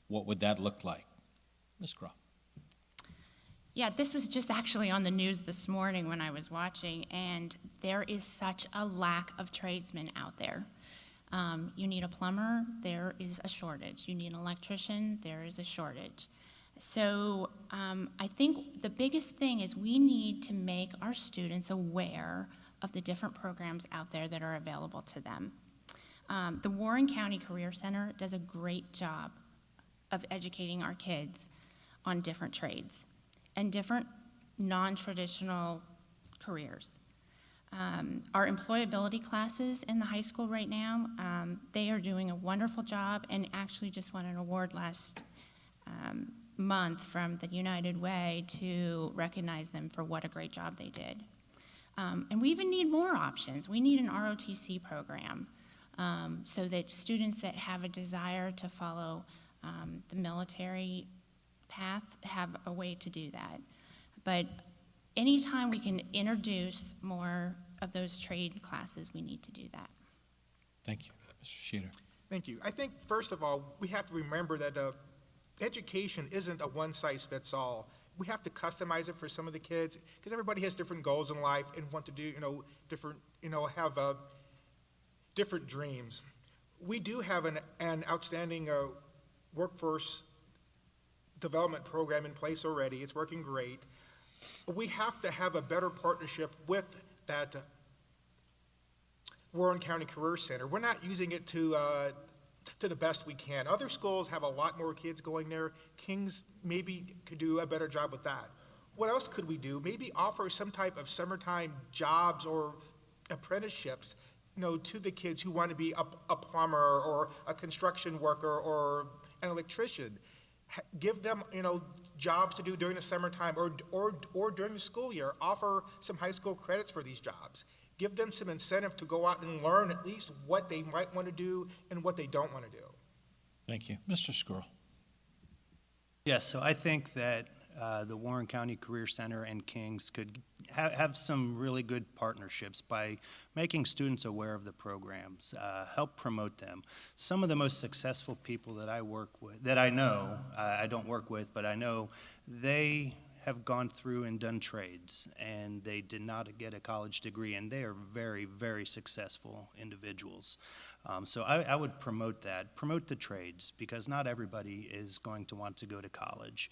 what would that look like? Ms. Groff. Yeah, this was just actually on the news this morning when I was watching, and there is such a lack of tradesmen out there. You need a plumber, there is a shortage. You need an electrician, there is a shortage. So I think the biggest thing is we need to make our students aware of the different programs out there that are available to them. The Warren County Career Center does a great job of educating our kids on different trades and different non-traditional careers. Our employability classes in the high school right now, they are doing a wonderful job and actually just won an award month from the United Way to recognize them for what a great job they did. And we even need more options. We need an ROTC program so that students that have a desire to follow the military path have a way to do that. But anytime we can introduce more of those trade classes, we need to do that. Thank you. Mr. Sheeter. Thank you. I think, first of all, we have to remember that education isn't a one-size-fits-all. We have to customize it for some of the kids because everybody has different goals in life and want to do, different, have different dreams. We do have an outstanding workforce development program in place already. It's working great. We have to have a better partnership with that Warren County Career Center. We're not using it to the best we can. Other schools have a lot more kids going there. King's maybe could do a better job with that. What else could we do? Maybe offer some type of summertime jobs or apprenticeships, to the kids who want to be a plumber or a construction worker or an electrician. Give them, jobs to do during the summertime or during the school year. Offer some high school credits for these jobs. Give them some incentive to go out and learn at least what they might want to do and what they don't want to do. Thank you. Mr. Squirrel. Yes, so I think that the Warren County Career Center and King's could have some really good partnerships by making students aware of the programs, help promote them. Some of the most successful people that I work with, that I know, I don't work with, but I know, they have gone through and done trades, and they did not get a college degree, and they are very, very successful individuals. So I would promote that, promote the trades, because not everybody is going to want to go to college.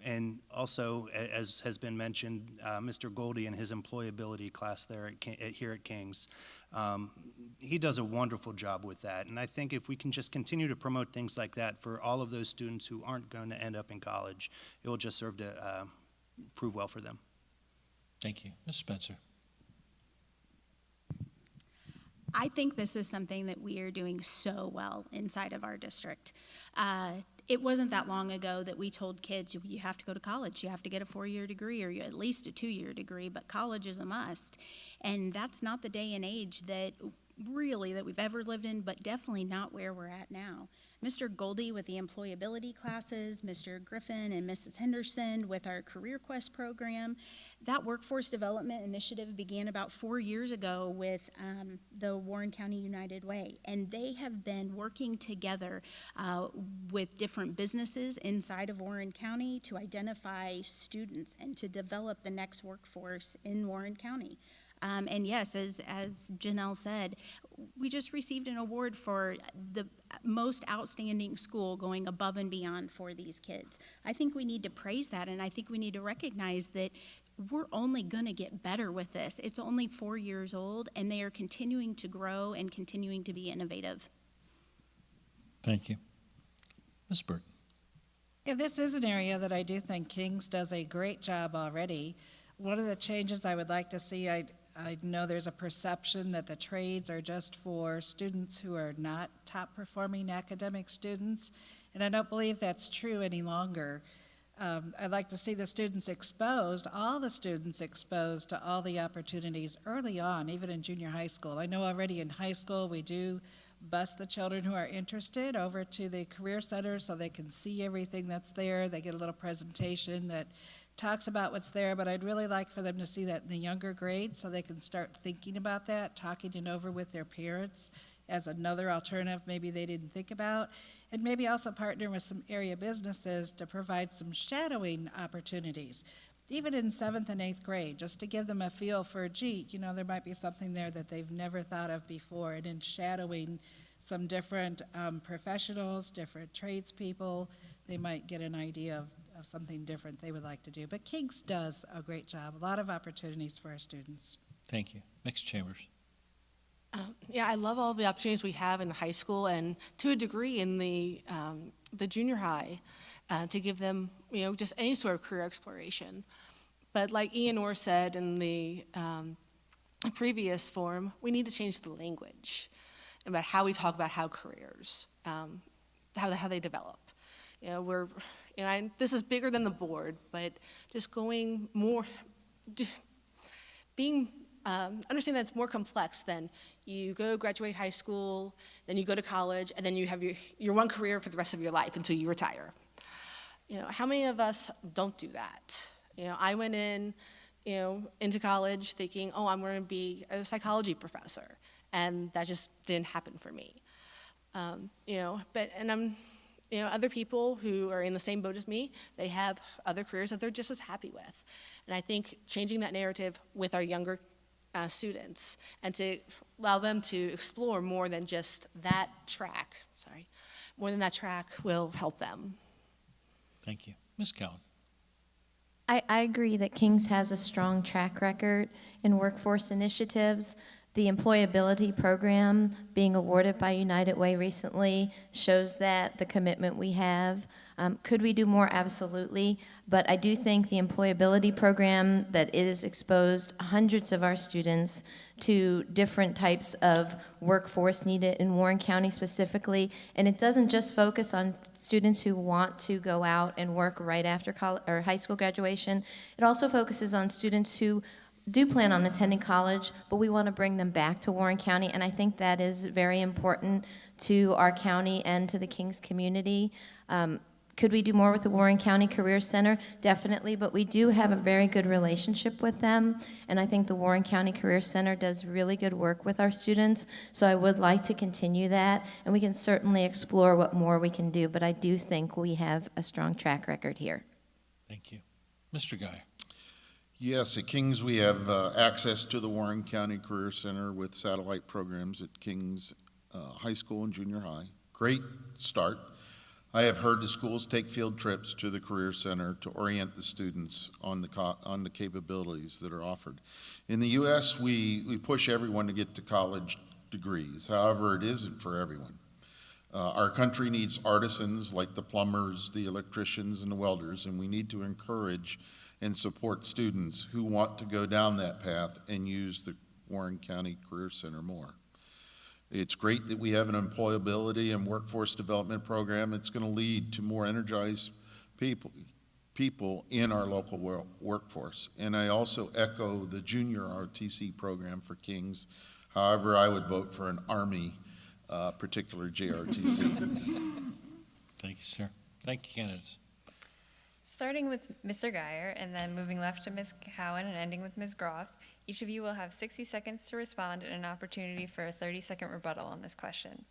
And also, as has been mentioned, Mr. Goldie and his employability class there here at King's, he does a wonderful job with that. And I think if we can just continue to promote things like that for all of those students who aren't going to end up in college, it will just serve to prove well for them. Thank you. Ms. Spencer. I think this is something that we are doing so well inside of our district. It wasn't that long ago that we told kids, you have to go to college, you have to get a 4-year degree or at least a 2-year degree, but college is a must. And that's not the day and age that we've ever lived in, but definitely not where we're at now. Mr. Goldie with the employability classes, Mr. Griffin and Mrs. Henderson with our Career Quest program. That workforce development initiative began about 4 years ago with the Warren County United Way, and they have been working together with different businesses inside of Warren County to identify students and to develop the next workforce in Warren County. And yes, as Janelle said, we just received an award for the most outstanding school going above and beyond for these kids. I think we need to praise that, and I think we need to recognize that we're only going to get better with this. It's only 4 years old, and they are continuing to grow and continuing to be innovative. Thank you. Ms. Burton. Yeah, this is an area that I do think King's does a great job already. One of the changes I would like to see, I know there's a perception that the trades are just for students who are not top-performing academic students, and I don't believe that's true any longer. I'd like to see the students exposed, all the students exposed to all the opportunities early on, even in junior high school. I know already in high school we do bus the children who are interested over to the Career Center so they can see everything that's there. They get a little presentation that talks about what's there, but I'd really like for them to see that in the younger grades so they can start thinking about that, talking it over with their parents as another alternative maybe they didn't think about, and maybe also partner with some area businesses to provide some shadowing opportunities, even in 7th and 8th grade, just to give them a feel for, gee, there might be something there that they've never thought of before, and in shadowing some different professionals, different tradespeople, they might get an idea of something different they would like to do. But King's does a great job, a lot of opportunities for our students. Thank you. Mixed Chambers. Yeah, I love all the opportunities we have in high school and to a degree in the junior high to give them, just any sort of career exploration. But like Ian Orr said in the previous forum, we need to change the language about how we talk about how careers, how they develop. This is bigger than the board, but just going more, understand that it's more complex than you go graduate high school, then you go to college, and then you have your one career for the rest of your life until you retire. How many of us don't do that? I went into college thinking, oh, I'm going to be a psychology professor, and that just didn't happen for me. Other people who are in the same boat as me, they have other careers that they're just as happy with. And I think changing that narrative with our younger students and to allow them to explore more than just that track, will help them. Thank you. Ms. Cowan. I agree that King's has a strong track record in workforce initiatives. The employability program being awarded by United Way recently shows that the commitment we have. Could we do more? Absolutely. But I do think the employability program that is exposed hundreds of our students to different types of workforce needed in Warren County specifically, and it doesn't just focus on students who want to go out and work right after college or high school graduation. It also focuses on students who do plan on attending college, but we want to bring them back to Warren County, and I think that is very important to our county and to the Kings community. Could we do more with the Warren County Career Center? Definitely, but we do have a very good relationship with them, and I think the Warren County Career Center does really good work with our students, so I would like to continue that, and we can certainly explore what more we can do, but I do think we have a strong track record here. Thank you. Mr. Guy. Yes, at Kings we have access to the Warren County Career Center with satellite programs at Kings High School and Junior High. Great start. I have heard the schools take field trips to the Career Center to orient the students on the capabilities that are offered. In the U.S., we push everyone to get to college degrees. However, it isn't for everyone. Our country needs artisans like the plumbers, the electricians, and the welders, and we need to encourage and support students who want to go down that path and use the Warren County Career Center more. It's great that we have an employability and workforce development program. It's going to lead to more energized people in our local workforce. And I also echo the junior RTC program for Kings. However, I would vote for an Army particular JRTC. Thank you, sir. Thank you, candidates. Starting with Mr. Geyer and then moving left to Ms. Cowan and ending with Ms. Groff, each of you will have 60 seconds to respond and an opportunity for a 30-second rebuttal on this question.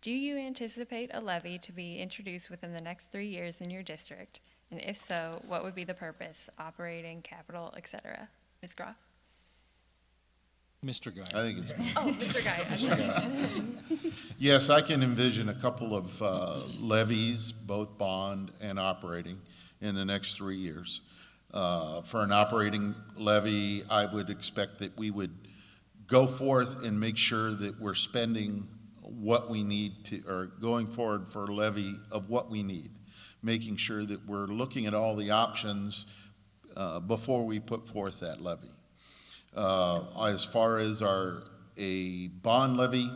Do you anticipate a levy to be introduced within the next 3 years in your district? And if so, what would be the purpose, operating, capital, etc.? Ms. Groff? Mr. Guy. I think it's Oh, Mr. Guy. Yes, I can envision a couple of levies, both bond and operating, in the next 3 years. For an operating levy, I would expect that we would go forth and make sure that we're spending what we need to, or going forward for a levy of what we need, making sure that we're looking at all the options before we put forth that levy. As far as a bond levy,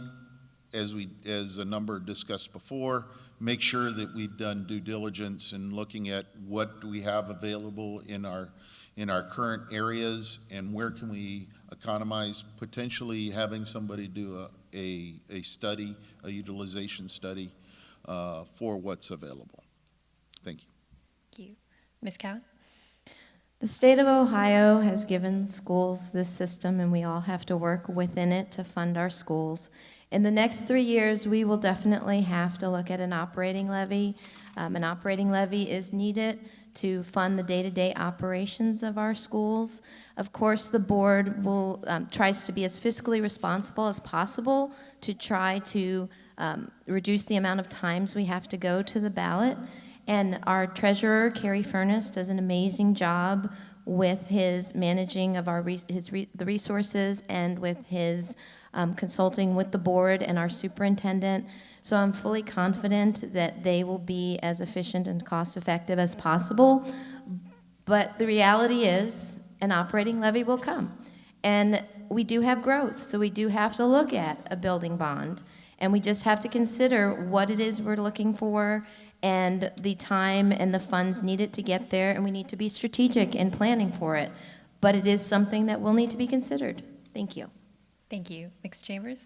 as a number discussed before, make sure that we've done due diligence in looking at what do we have available in our current areas and where can we economize, potentially having somebody do a study, a utilization study for what's available. Thank you. Thank you. Ms. Cowan? The state of Ohio has given schools this system, and we all have to work within it to fund our schools. In the next 3 years, we will definitely have to look at an operating levy. An operating levy is needed to fund the day-to-day operations of our schools. Of course, the board will tries to be as fiscally responsible as possible to try to reduce the amount of times we have to go to the ballot. And our treasurer, Carrie Furness, does an amazing job with his managing of the resources and with his consulting with the board and our superintendent. So I'm fully confident that they will be as efficient and cost-effective as possible. But the reality is an operating levy will come. And we do have growth, so we do have to look at a building bond. And we just have to consider what it is we're looking for and the time and the funds needed to get there, and we need to be strategic in planning for it. But it is something that will need to be considered. Thank you. Thank you. Ms. Chambers?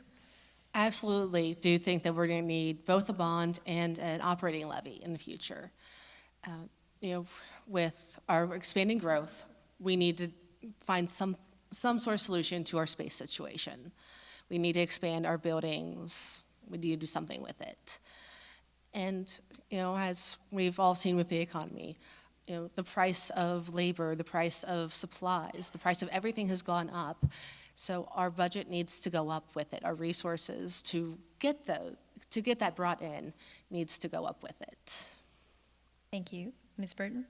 I absolutely do think that we're going to need both a bond and an operating levy in the future. With our expanding growth, we need to find some sort of solution to our space situation. We need to expand our buildings. We need to do something with it. And, as we've all seen with the economy, the price of labor, the price of supplies, the price of everything has gone up. So our budget needs to go up with it. Our resources to get that brought in needs to go up with it. Thank you. Ms. Burton?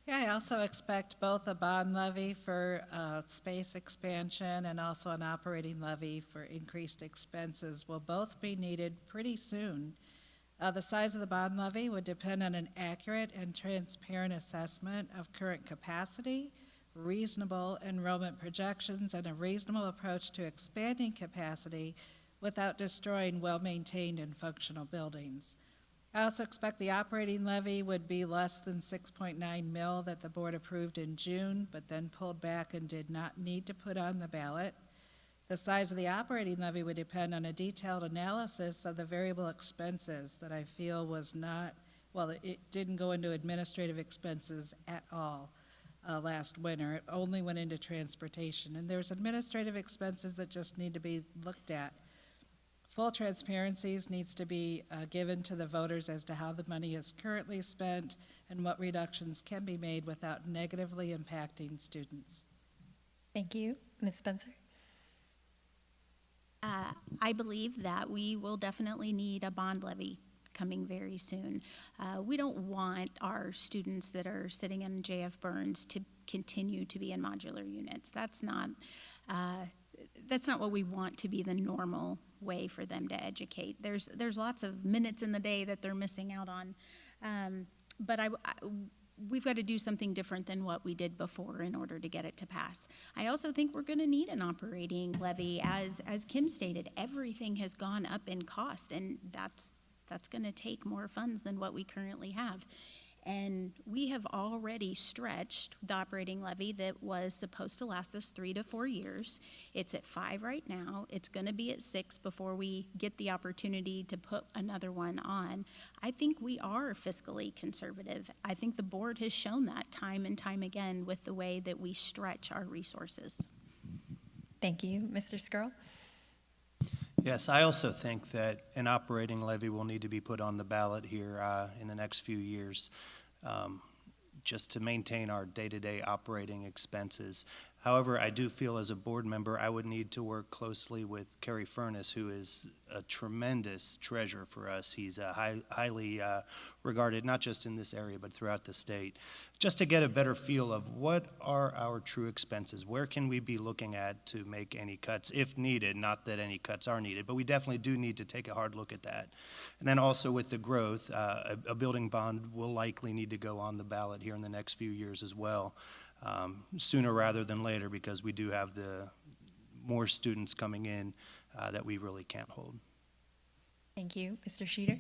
Yeah, I also expect both a bond levy for space expansion and also an operating levy for increased expenses will both be needed pretty soon. The size of the bond levy would depend on an accurate and transparent assessment of current capacity, reasonable enrollment projections, and a reasonable approach to expanding capacity without destroying well-maintained and functional buildings. I also expect the operating levy would be less than 6.9 mil that the board approved in June, but then pulled back and did not need to put on the ballot. The size of the operating levy would depend on a detailed analysis of the variable expenses that I feel was not, well, it didn't go into administrative expenses at all last winter. It only went into transportation. And there's administrative expenses that just need to be looked at. Full transparencies needs to be given to the voters as to how the money is currently spent and what reductions can be made without negatively impacting students. Thank you. Ms. Spencer? I believe that we will definitely need a bond levy coming very soon. We don't want our students that are sitting in J.F. Burns to continue to be in modular units. That's not what we want to be the normal way for them to educate. There's lots of minutes in the day that they're missing out on, but we've got to do something different than what we did before in order to get it to pass. I also think we're going to need an operating levy. As Kim stated, everything has gone up in cost, and that's going to take more funds than what we currently have. And we have already stretched the operating levy that was supposed to last us 3 to 4 years. It's at 5 right now. It's going to be at 6 before we get the opportunity to put another one on. I think we are fiscally conservative. I think the board has shown that time and time again with the way that we stretch our resources. Thank you. Mr. Skrull? Yes, I also think that an operating levy will need to be put on the ballot here in the next few years, just to maintain our day-to-day operating expenses. However, I do feel as a board member I would need to work closely with Kerry Furness, who is a tremendous treasurer for us. He's highly regarded, not just in this area, but throughout the state, just to get a better feel of what are our true expenses. Where can we be looking at to make any cuts if needed? Not that any cuts are needed, but we definitely do need to take a hard look at that. And then also with the growth, a building bond will likely need to go on the ballot here in the next few years as well. Sooner rather than later, because we do have the more students coming in that we really can't hold. Thank you. Mr. Sheeter?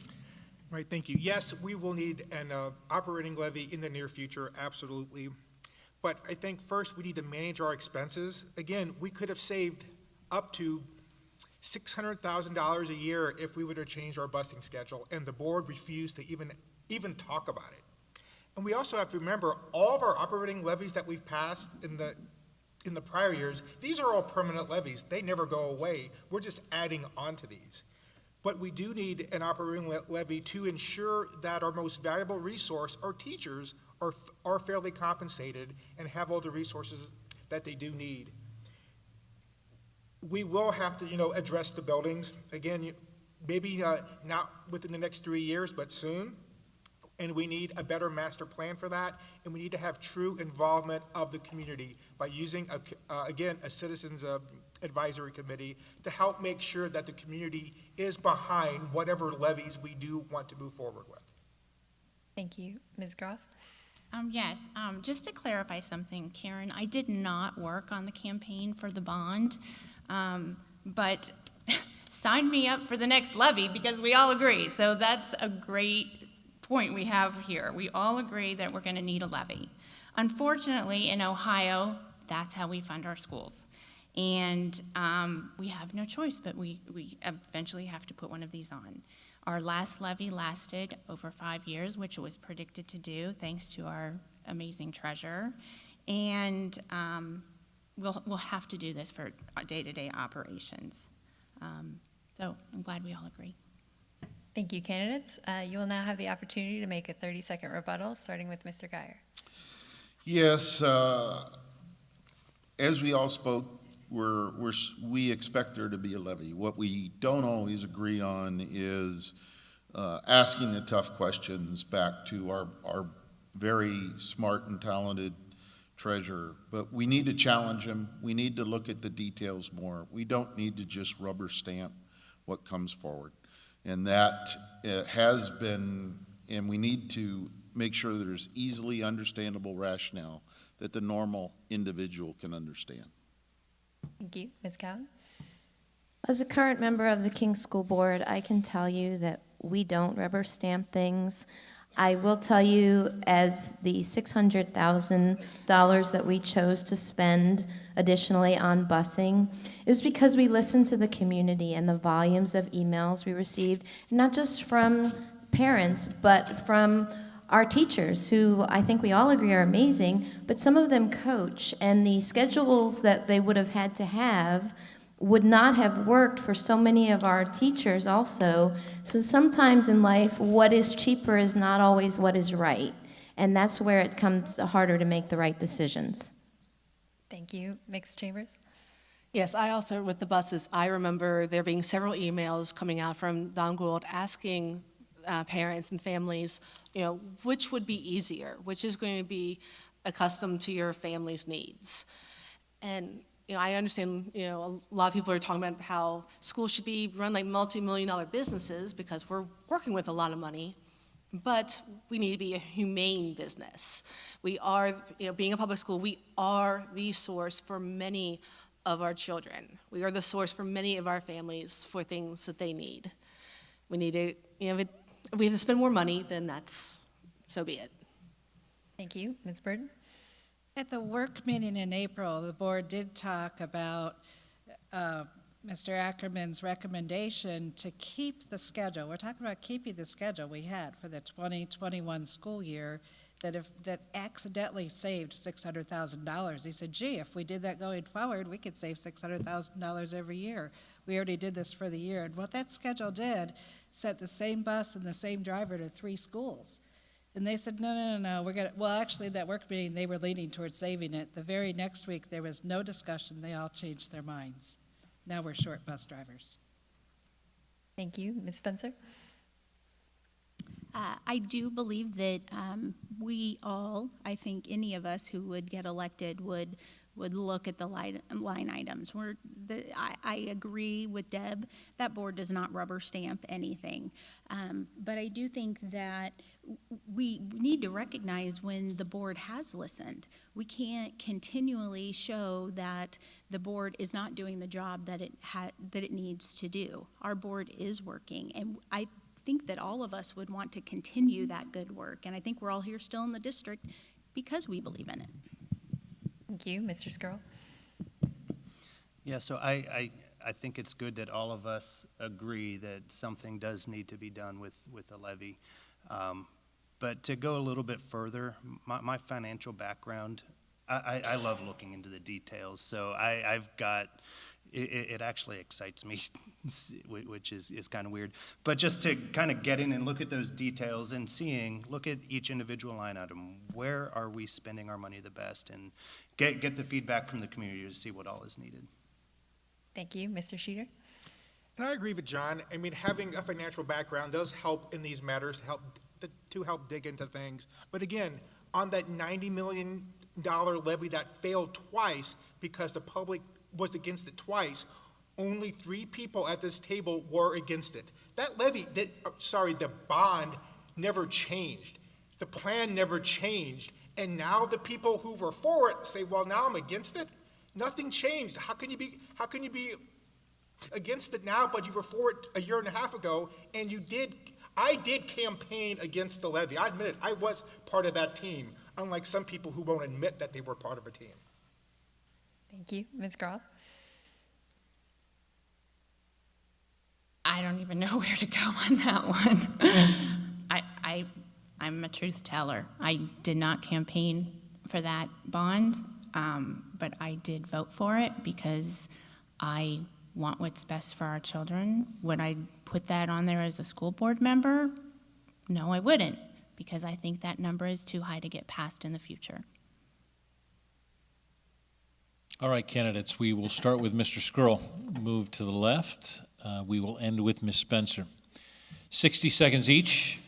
Right, thank you. Yes, we will need an operating levy in the near future, absolutely. But I think first we need to manage our expenses. Again, we could have saved up to $600,000 a year if we would have changed our busing schedule, and the board refused to even talk about it. And we also have to remember all of our operating levies that we've passed in the prior years, these are all permanent levies. They never go away. We're just adding on to these. But we do need an operating levy to ensure that our most valuable resource, our teachers, are fairly compensated and have all the resources that they do need. We will have to, address the buildings. Again, maybe not within the next 3 years, but soon. And we need a better master plan for that, and we need to have true involvement of the community by using, again, a citizens advisory committee to help make sure that the community is behind whatever levies we do want to move forward with. Thank you. Ms. Groff? Yes, just to clarify something, Karen, I did not work on the campaign for the bond, but sign me up for the next levy because we all agree. So that's a great point we have here. We all agree that we're going to need a levy. Unfortunately, in Ohio, that's how we fund our schools. And we have no choice, but we eventually have to put one of these on. Our last levy lasted over 5 years, which it was predicted to do, thanks to our amazing treasurer. And we'll have to do this for day-to-day operations. So I'm glad we all agree. Thank you, candidates. You will now have the opportunity to make a 30-second rebuttal, starting with Mr. Geyer. Yes, as we all spoke, we expect there to be a levy. What we don't always agree on is asking the tough questions back to our very smart and talented treasurer. But we need to challenge him. We need to look at the details more. We don't need to just rubber stamp what comes forward. And that has been, and we need to make sure that there's easily understandable rationale that the normal individual can understand. Thank you. Ms. Cowan? As a current member of the King School Board, I can tell you that we don't rubber stamp things. I will tell you, as the $600,000 that we chose to spend additionally on busing, it was because we listened to the community and the volumes of emails we received, not just from parents, but from our teachers, who I think we all agree are amazing, but some of them coach, and the schedules that they would have had to have would not have worked for so many of our teachers also. So sometimes in life, what is cheaper is not always what is right, and that's where it comes harder to make the right decisions. Thank you. Ms. Chambers? Yes, I also, with the buses, I remember there being several emails coming out from Don Gould asking parents and families, which would be easier, which is going to be accustomed to your family's needs. And I understand, a lot of people are talking about how schools should be run like multi-million-dollar businesses because we're working with a lot of money, but we need to be a humane business. We are, being a public school, we are the source for many of our children. We are the source for many of our families for things that they need. We need to, if we have to spend more money, then so be it. Thank you. Ms. Burden? At the work meeting in April, the board did talk about Mr. Ackerman's recommendation to keep the schedule. We're talking about keeping the schedule we had for the 2021 school year that accidentally saved $600,000. He said, gee, if we did that going forward, we could save $600,000 every year. We already did this for the year. And what that schedule did, sent the same bus and the same driver to 3 schools. And they said, no, we're gonna, well, actually, that work meeting, they were leaning towards saving it. The very next week, there was no discussion. They all changed their minds. Now we're short bus drivers. Thank you. Ms. Spencer? I do believe that we all, I think any of us who would get elected would look at the line items. I agree with Deb, that board does not rubber stamp anything. But I do think that we need to recognize when the board has listened. We can't continually show that the board is not doing the job that it needs to do. Our board is working, and I think that all of us would want to continue that good work. And I think we're all here still in the district because we believe in it. Thank you. Mr. Skrull? Yeah, so I think it's good that all of us agree that something does need to be done with a levy. But to go a little bit further, my financial background, I love looking into the details. So I've got, it actually excites me, which is kind of weird. But just to kind of get in and look at those details and look at each individual line item. Where are we spending our money the best? And get the feedback from the community to see what all is needed. Thank you. Mr. Sheeter? And I agree with John. I mean, having a financial background does help in these matters, to help dig into things. But again, on that $90 million levy that failed twice because the public was against it twice, only 3 people at this table were against it. That levy, the bond never changed. The plan never changed. And now the people who were for it say, well, now I'm against it? Nothing changed. How can you be against it now, but you were for it a year and a half ago, and you did, I did campaign against the levy. I admit it, I was part of that team, unlike some people who won't admit that they were part of a team. Thank you. Ms. Groff? I don't even know where to go on that one. I'm a truth teller. I did not campaign for that bond, but I did vote for it because I want what's best for our children. Would I put that on there as a school board member? No, I wouldn't, because I think that number is too high to get passed in the future. All right, candidates, we will start with Mr. Skrull. Move to the left. We will end with Ms. Spencer. 60 seconds each,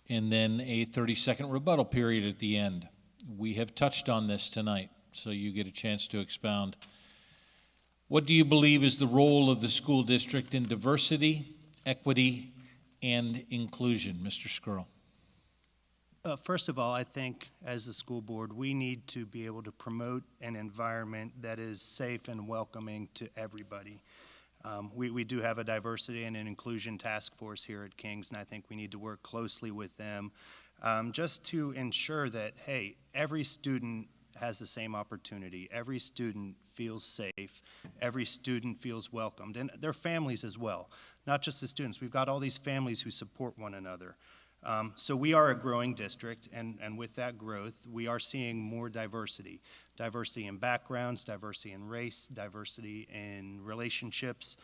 and then a 30-second rebuttal period at the end. We have touched on this tonight, so you get a chance to expound. What do you believe is the role of the school district in diversity, equity, and inclusion? Mr. Skrull. First of all, I think as a school board, we need to be able to promote an environment that is safe and welcoming to everybody. We do have a diversity and an inclusion task force here at King's, and I think we need to work closely with them just to ensure that, hey, every student has the same opportunity. Every student feels safe. Every student feels welcomed, and their families as well, not just the students. We've got all these families who support one another. So we are a growing district, and with that growth, we are seeing more diversity. Diversity in backgrounds, diversity in race, diversity in relationships.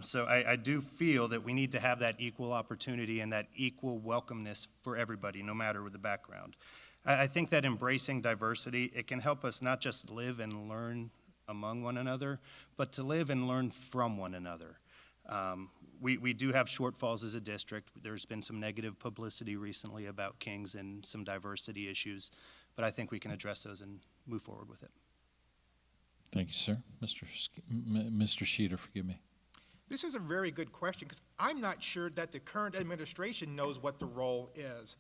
So I do feel that we need to have that equal opportunity and that equal welcomeness for everybody, no matter the background. I think that embracing diversity, it can help us not just live and learn among one another, but to live and learn from one another. We do have shortfalls as a district. There's been some negative publicity recently about King's and some diversity issues, but I think we can address those and move forward with it. Thank you, sir. Mr. Sheeter, forgive me. This is a very good question because I'm not sure that the current administration knows what the role is.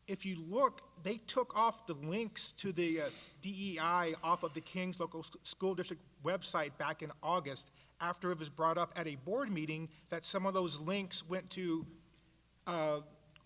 If you look, they took off the links to the DEI off of the King's local school district website back in August after it was brought up at a board meeting that some of those links went to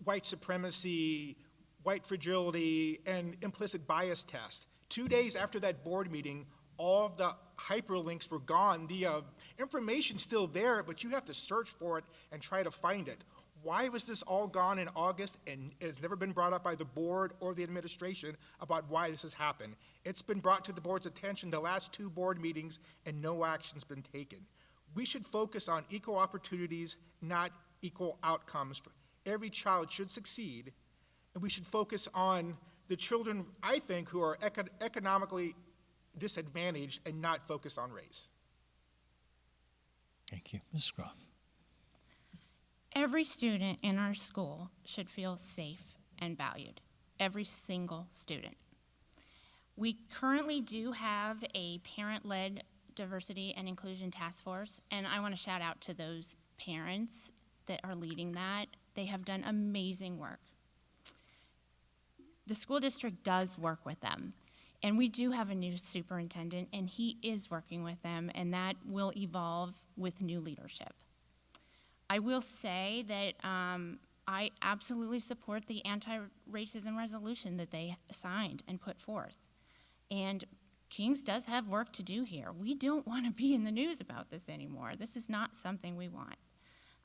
white supremacy, white fragility, and implicit bias test. 2 days after that board meeting, all of the hyperlinks were gone. The information's still there, but you have to search for it and try to find it. Why was this all gone in August and it's never been brought up by the board or the administration about why this has happened? It's been brought to the board's attention the last 2 board meetings and no action's been taken. We should focus on equal opportunities, not equal outcomes. Every child should succeed, and we should focus on the children, I think, who are economically disadvantaged and not focus on race. Thank you. Ms. Groff. Every student in our school should feel safe and valued. Every single student. We currently do have a parent-led diversity and inclusion task force, and I want to shout out to those parents that are leading that. They have done amazing work. The school district does work with them, and we do have a new superintendent, and he is working with them, and that will evolve with new leadership. I will say that I absolutely support the anti-racism resolution that they signed and put forth. And King's does have work to do here. We don't want to be in the news about this anymore. This is not something we want.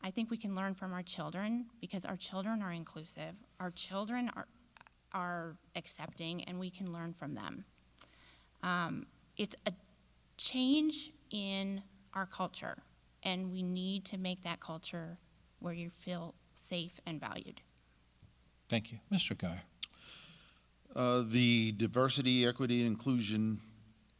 I think we can learn from our children because our children are inclusive. Our children are accepting, and we can learn from them. It's a change in our culture, and we need to make that culture where you feel safe and valued. Thank you. Mr. Guyer. The diversity, equity, and inclusion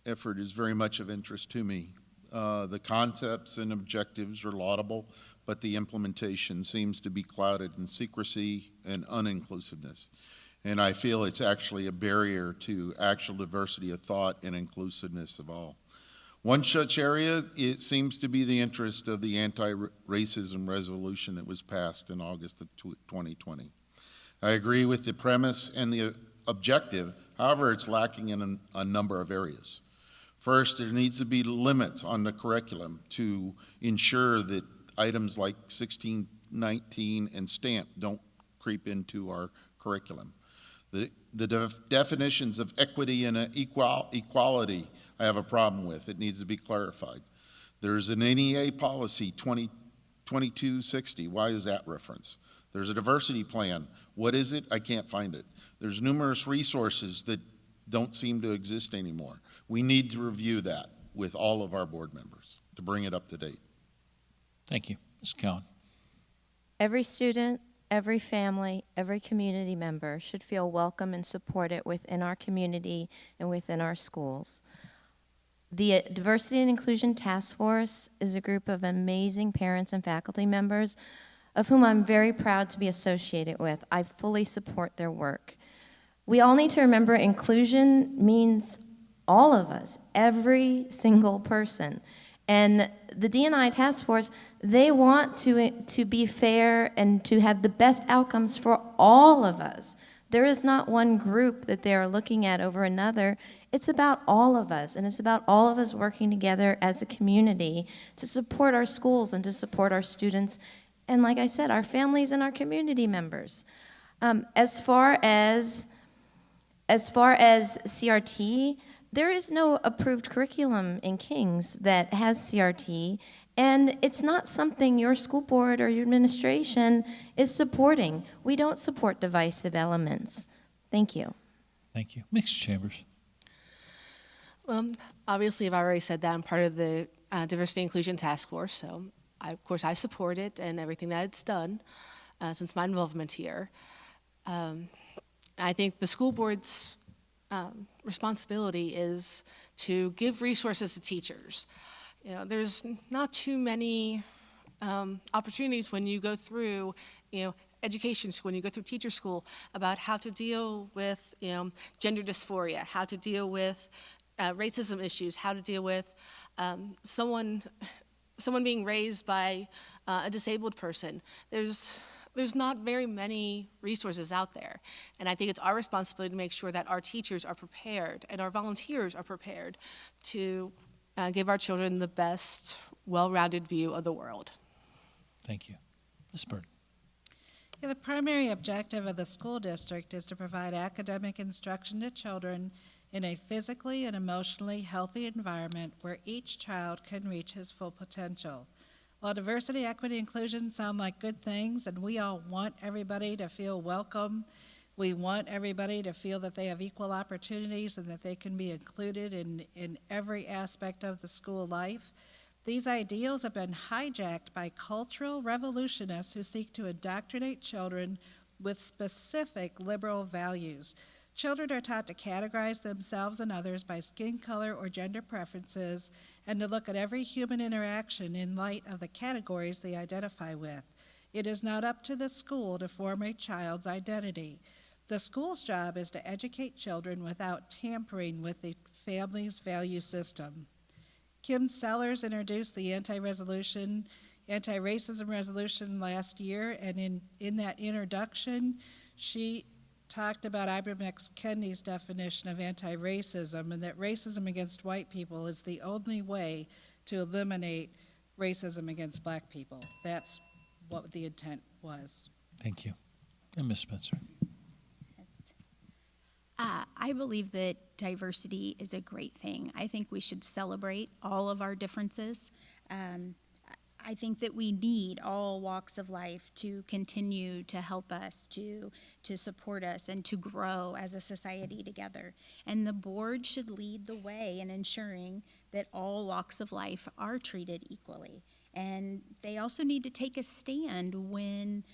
effort is very much of interest to me. The concepts and objectives are laudable, but the implementation seems to be clouded in secrecy and uninclusiveness. And I feel it's actually a barrier to actual diversity of thought and inclusiveness of all. One such area, it seems to be the interest of the anti-racism resolution that was passed in August of 2020. I agree with the premise and the objective, however, it's lacking in a number of areas. First, there needs to be limits on the curriculum to ensure that items like 16 19 and stamped don't creep into our curriculum. The definitions of equity and equality I have a problem with. It needs to be clarified. There's an NEA policy 2260. Why is that reference? There's a diversity plan. What is it? I can't find it. There's numerous resources that don't seem to exist anymore. We need to review that with all of our board members to bring it up to date. Thank you. Ms. Cowan. Every student, every family, every community member should feel welcome and supported within our community and within our schools. The Diversity and Inclusion Task Force is a group of amazing parents and faculty members of whom I'm very proud to be associated with. I fully support their work. We all need to remember inclusion means all of us, every single person. And the D&I Task Force, they want to be fair and to have the best outcomes for all of us. There is not one group that they are looking at over another. It's about all of us, and it's about all of us working together as a community to support our schools and to support our students, and like I said, our families and our community members. As far as CRT, there is no approved curriculum in King's that has CRT, and it's not something your school board or your administration is supporting. We don't support divisive elements. Thank you. Thank you. Ms. Chambers. Well, obviously, I've already said that I'm part of the Diversity and Inclusion Task Force, so of course I support it and everything that it's done since my involvement here. I think the school board's responsibility is to give resources to teachers. You know, there's not too many opportunities when you go through, education school, when you go through teacher school, about how to deal with, gender dysphoria, how to deal with racism issues, how to deal with someone being raised by a disabled person. There's not very many resources out there. And I think it's our responsibility to make sure that our teachers are prepared and our volunteers are prepared to give our children the best, well-rounded view of the world. Thank you. Ms. Bird. Yeah, the primary objective of the school district is to provide academic instruction to children in a physically and emotionally healthy environment where each child can reach his full potential. While diversity, equity, inclusion sound like good things, and we all want everybody to feel welcome, we want everybody to feel that they have equal opportunities and that they can be included in every aspect of the school life, these ideals have been hijacked by cultural revolutionists who seek to indoctrinate children with specific liberal values. Children are taught to categorize themselves and others by skin color or gender preferences, and to look at every human interaction in light of the categories they identify with. It is not up to the school to form a child's identity. The school's job is to educate children without tampering with the family's value system. Kim Sellers introduced the anti-racism resolution last year, and in that introduction, she talked about Ibram X. Kendi's definition of anti-racism, and that racism against white people is the only way to eliminate racism against black people. That's what the intent was. Thank you. And Ms. Spencer. I believe that diversity is a great thing. I think we should celebrate all of our differences. I think that we need all walks of life to continue to help us, to support us, and to grow as a society together. And the board should lead the way in ensuring that all walks of life are treated equally. And they also need to take a stand when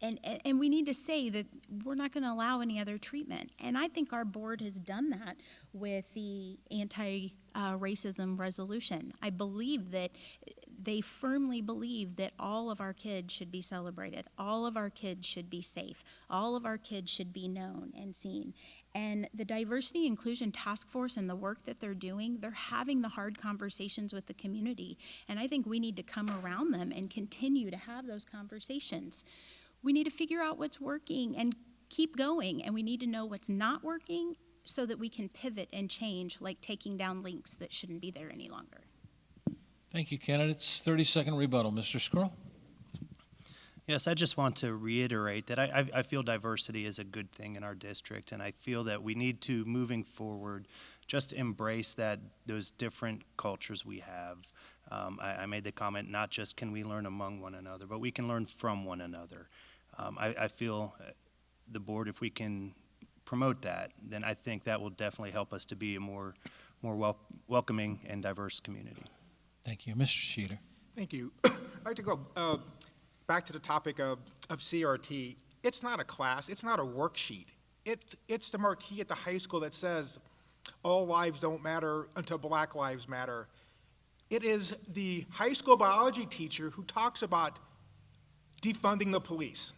and we need to say that we're not going to allow any other treatment. And I think our board has done that with the anti-racism resolution. I believe that they firmly believe that all of our kids should be celebrated. All of our kids should be safe. All of our kids should be known and seen. And the Diversity Inclusion Task Force and the work that they're doing, they're having the hard conversations with the community. And I think we need to come around them and continue to have those conversations. We need to figure out what's working and keep going, and we need to know what's not working so that we can pivot and change, like taking down links that shouldn't be there any longer. Thank you, candidates. 30-second rebuttal. Mr. Squirrel. Yes, I just want to reiterate that I feel diversity is a good thing in our district, and I feel that we need to, moving forward, just embrace those different cultures we have. I made the comment, not just can we learn among one another, but we can learn from one another. I feel the board, if we can promote that, then I think that will definitely help us to be a more welcoming and diverse community. Thank you. Mr. Sheeter. Thank you. I'd like to go back to the topic of CRT. It's not a class. It's not a worksheet. It's the marquee at the high school that says all lives don't matter until Black lives matter. It is the high school biology teacher who talks about defunding the police.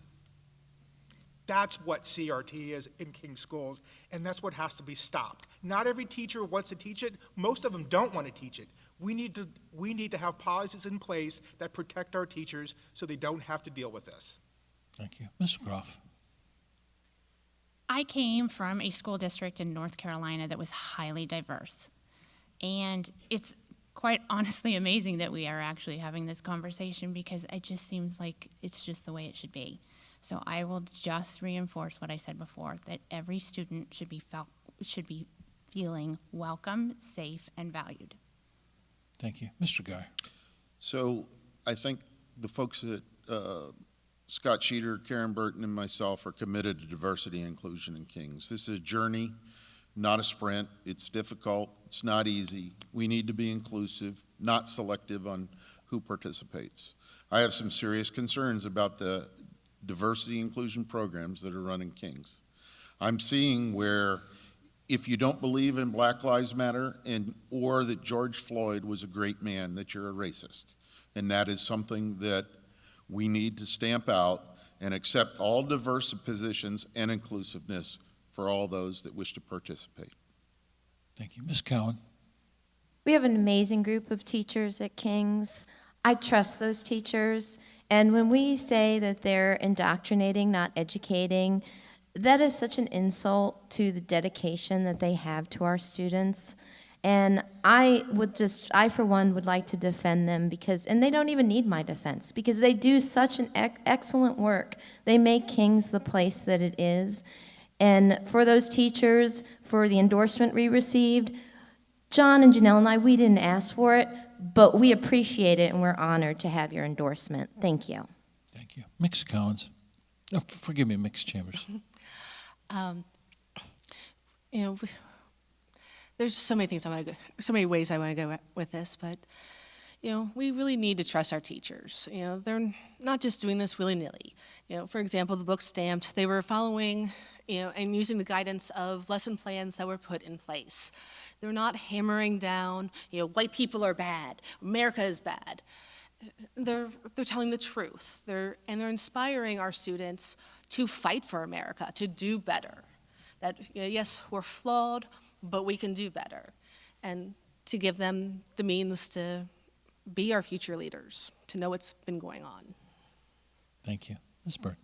That's what CRT is in King schools, and that's what has to be stopped. Not every teacher wants to teach it. Most of them don't want to teach it. We need to have policies in place that protect our teachers so they don't have to deal with this. Thank you. Ms. Groff. I came from a school district in North Carolina that was highly diverse. And it's quite honestly amazing that we are actually having this conversation because it just seems like it's just the way it should be. So I will just reinforce what I said before, that every student should be feeling welcome, safe, and valued. Thank you. Mr. Guy. So I think the folks at Scott Sheeter, Karen Burton, and myself are committed to diversity and inclusion in Kings. This is a journey, not a sprint. It's difficult. It's not easy. We need to be inclusive, not selective on who participates. I have some serious concerns about the diversity inclusion programs that are run in Kings. I'm seeing where if you don't believe in Black Lives Matter or that George Floyd was a great man, that you're a racist. And that is something that we need to stamp out and accept all diverse positions and inclusiveness for all those that wish to participate. Thank you. Ms. Cowan. We have an amazing group of teachers at King's. I trust those teachers. And when we say that they're indoctrinating, not educating, that is such an insult to the dedication that they have to our students. And I for one, would like to defend them and they don't even need my defense because they do such an excellent work. They make King's the place that it is. And for those teachers, for the endorsement we received, John and Janelle and I, we didn't ask for it, but we appreciate it and we're honored to have your endorsement. Thank you. Thank you. Mix Collins. Oh, forgive me, Mix Chambers. There's so many things so many ways I want to go with this, but we really need to trust our teachers. They're not just doing this willy-nilly. For example, the book Stamped, they were following, and using the guidance of lesson plans that were put in place. They're not hammering down, white people are bad, America is bad. They're telling the truth. They're inspiring our students to fight for America, to do better. That, yes, we're flawed, but we can do better. And to give them the means to be our future leaders, to know what's been going on. Thank you. Ms. Burton.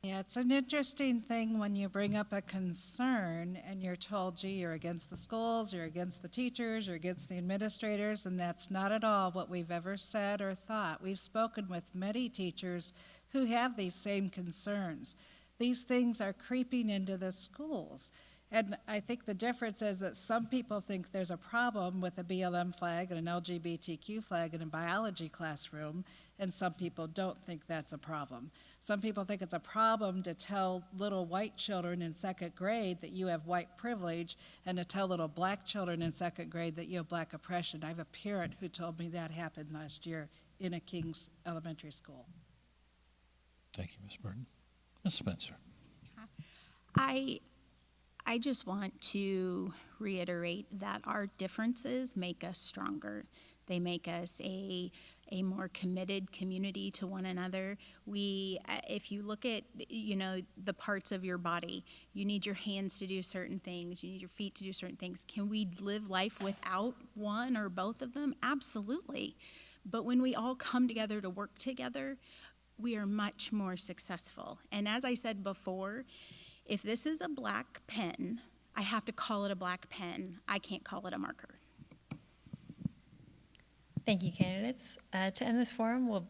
Yeah, it's an interesting thing when you bring up a concern and you're told, gee, you're against the schools, you're against the teachers, you're against the administrators, and that's not at all what we've ever said or thought. We've spoken with many teachers who have these same concerns. These things are creeping into the schools. And I think the difference is that some people think there's a problem with a BLM flag and an LGBTQ flag in a biology classroom, and some people don't think that's a problem. Some people think it's a problem to tell little white children in second grade that you have white privilege and to tell little black children in second grade that you have black oppression. I have a parent who told me that happened last year in a King's elementary school. Thank you, Ms. Burton. Ms. Spencer. I just want to reiterate that our differences make us stronger. They make us a more committed community to one another. If you look at, the parts of your body, you need your hands to do certain things, you need your feet to do certain things. Can we live life without one or both of them? Absolutely. But when we all come together to work together, we are much more successful. And as I said before, if this is a black pen, I have to call it a black pen. I can't call it a marker. Thank you, candidates. To end this forum, we'll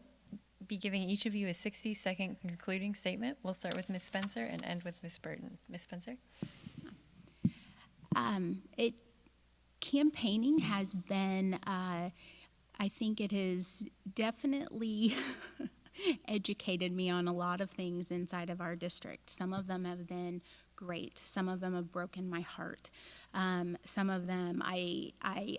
be giving each of you a 60-second concluding statement. We'll start with Ms. Spencer and end with Ms. Burton. Ms. Spencer? Campaigning has been, I think it has definitely educated me on a lot of things inside of our district. Some of them have been great. Some of them have broken my heart. Some of them I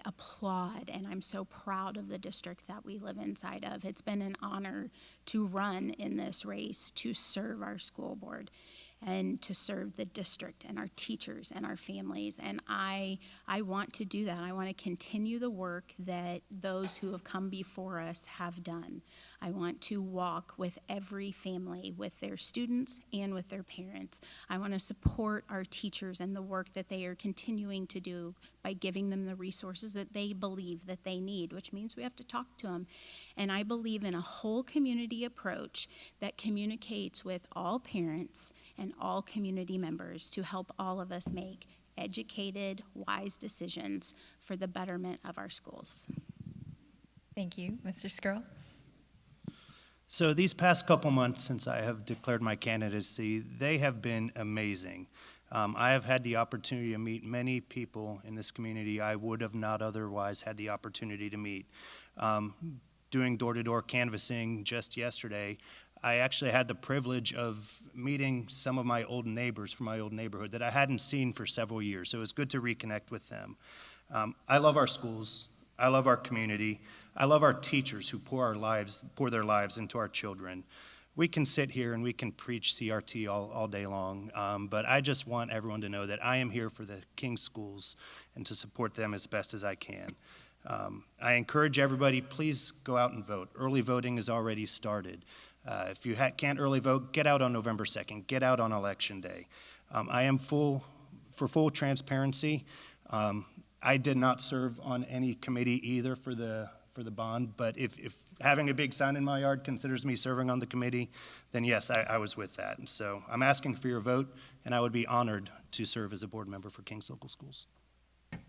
applaud, and I'm so proud of the district that we live inside of. It's been an honor to run in this race, to serve our school board, and to serve the district and our teachers and our families. And I want to do that. I want to continue the work that those who have come before us have done. I want to walk with every family, with their students and with their parents. I want to support our teachers and the work that they are continuing to do by giving them the resources that they believe that they need, which means we have to talk to them. And I believe in a whole community approach that communicates with all parents and all community members to help all of us make educated, wise decisions for the betterment of our schools. Thank you. Mr. Skrull? So these past couple months since I have declared my candidacy, they have been amazing. I have had the opportunity to meet many people in this community I would have not otherwise had the opportunity to meet. Doing door-to-door canvassing just yesterday, I actually had the privilege of meeting some of my old neighbors from my old neighborhood that I hadn't seen for several years, so it was good to reconnect with them. I love our schools. I love our community. I love our teachers who pour their lives into our children. We can sit here and we can preach CRT all day long, but I just want everyone to know that I am here for the King schools and to support them as best as I can. I encourage everybody, please go out and vote. Early voting has already started. If you can't early vote, get out on November 2nd. Get out on Election Day. I am for full transparency. I did not serve on any committee either for the bond, but if having a big sign in my yard considers me serving on the committee, then yes, I was with that. And so I'm asking for your vote, and I would be honored to serve as a board member for King's Local Schools.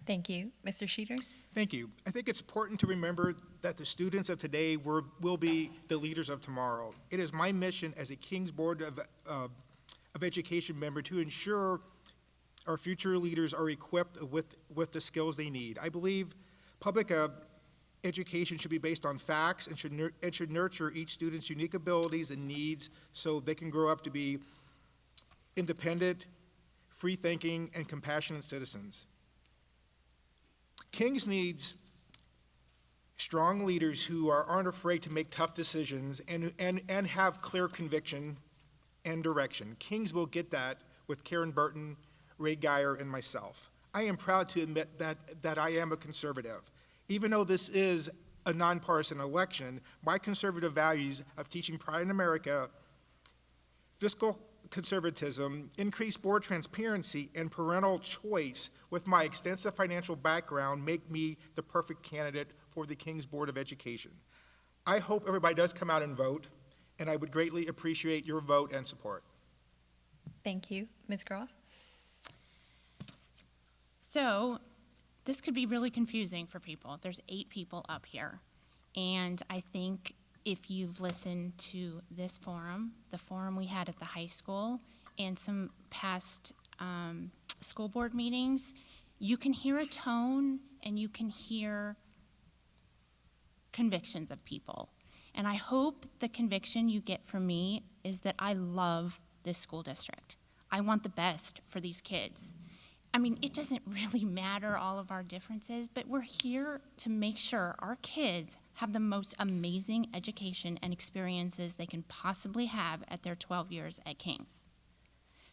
Thank you. Mr. Sheeter? Thank you. I think it's important to remember that the students of today will be the leaders of tomorrow. It is my mission as a King's Board of Education member to ensure our future leaders are equipped with the skills they need. I believe public education should be based on facts and should nurture each student's unique abilities and needs so they can grow up to be independent, free-thinking, and compassionate citizens. King's needs strong leaders who aren't afraid to make tough decisions and have clear conviction and direction. King's will get that with Karen Burton, Ray Geyer, and myself. I am proud to admit that I am a conservative. Even though this is a nonpartisan election, my conservative values of teaching pride in America, fiscal conservatism, increased board transparency, and parental choice with my extensive financial background make me the perfect candidate for the King's Board of Education. I hope everybody does come out and vote, and I would greatly appreciate your vote and support. Thank you. Ms. Groff? So this could be really confusing for people. There's 8 people up here, and I think if you've listened to this forum, the forum we had at the high school, and some past school board meetings, you can hear a tone and you can hear convictions of people. And I hope the conviction you get from me is that I love this school district. I want the best for these kids. I mean, it doesn't really matter all of our differences, but we're here to make sure our kids have the most amazing education and experiences they can possibly have at their 12 years at King's.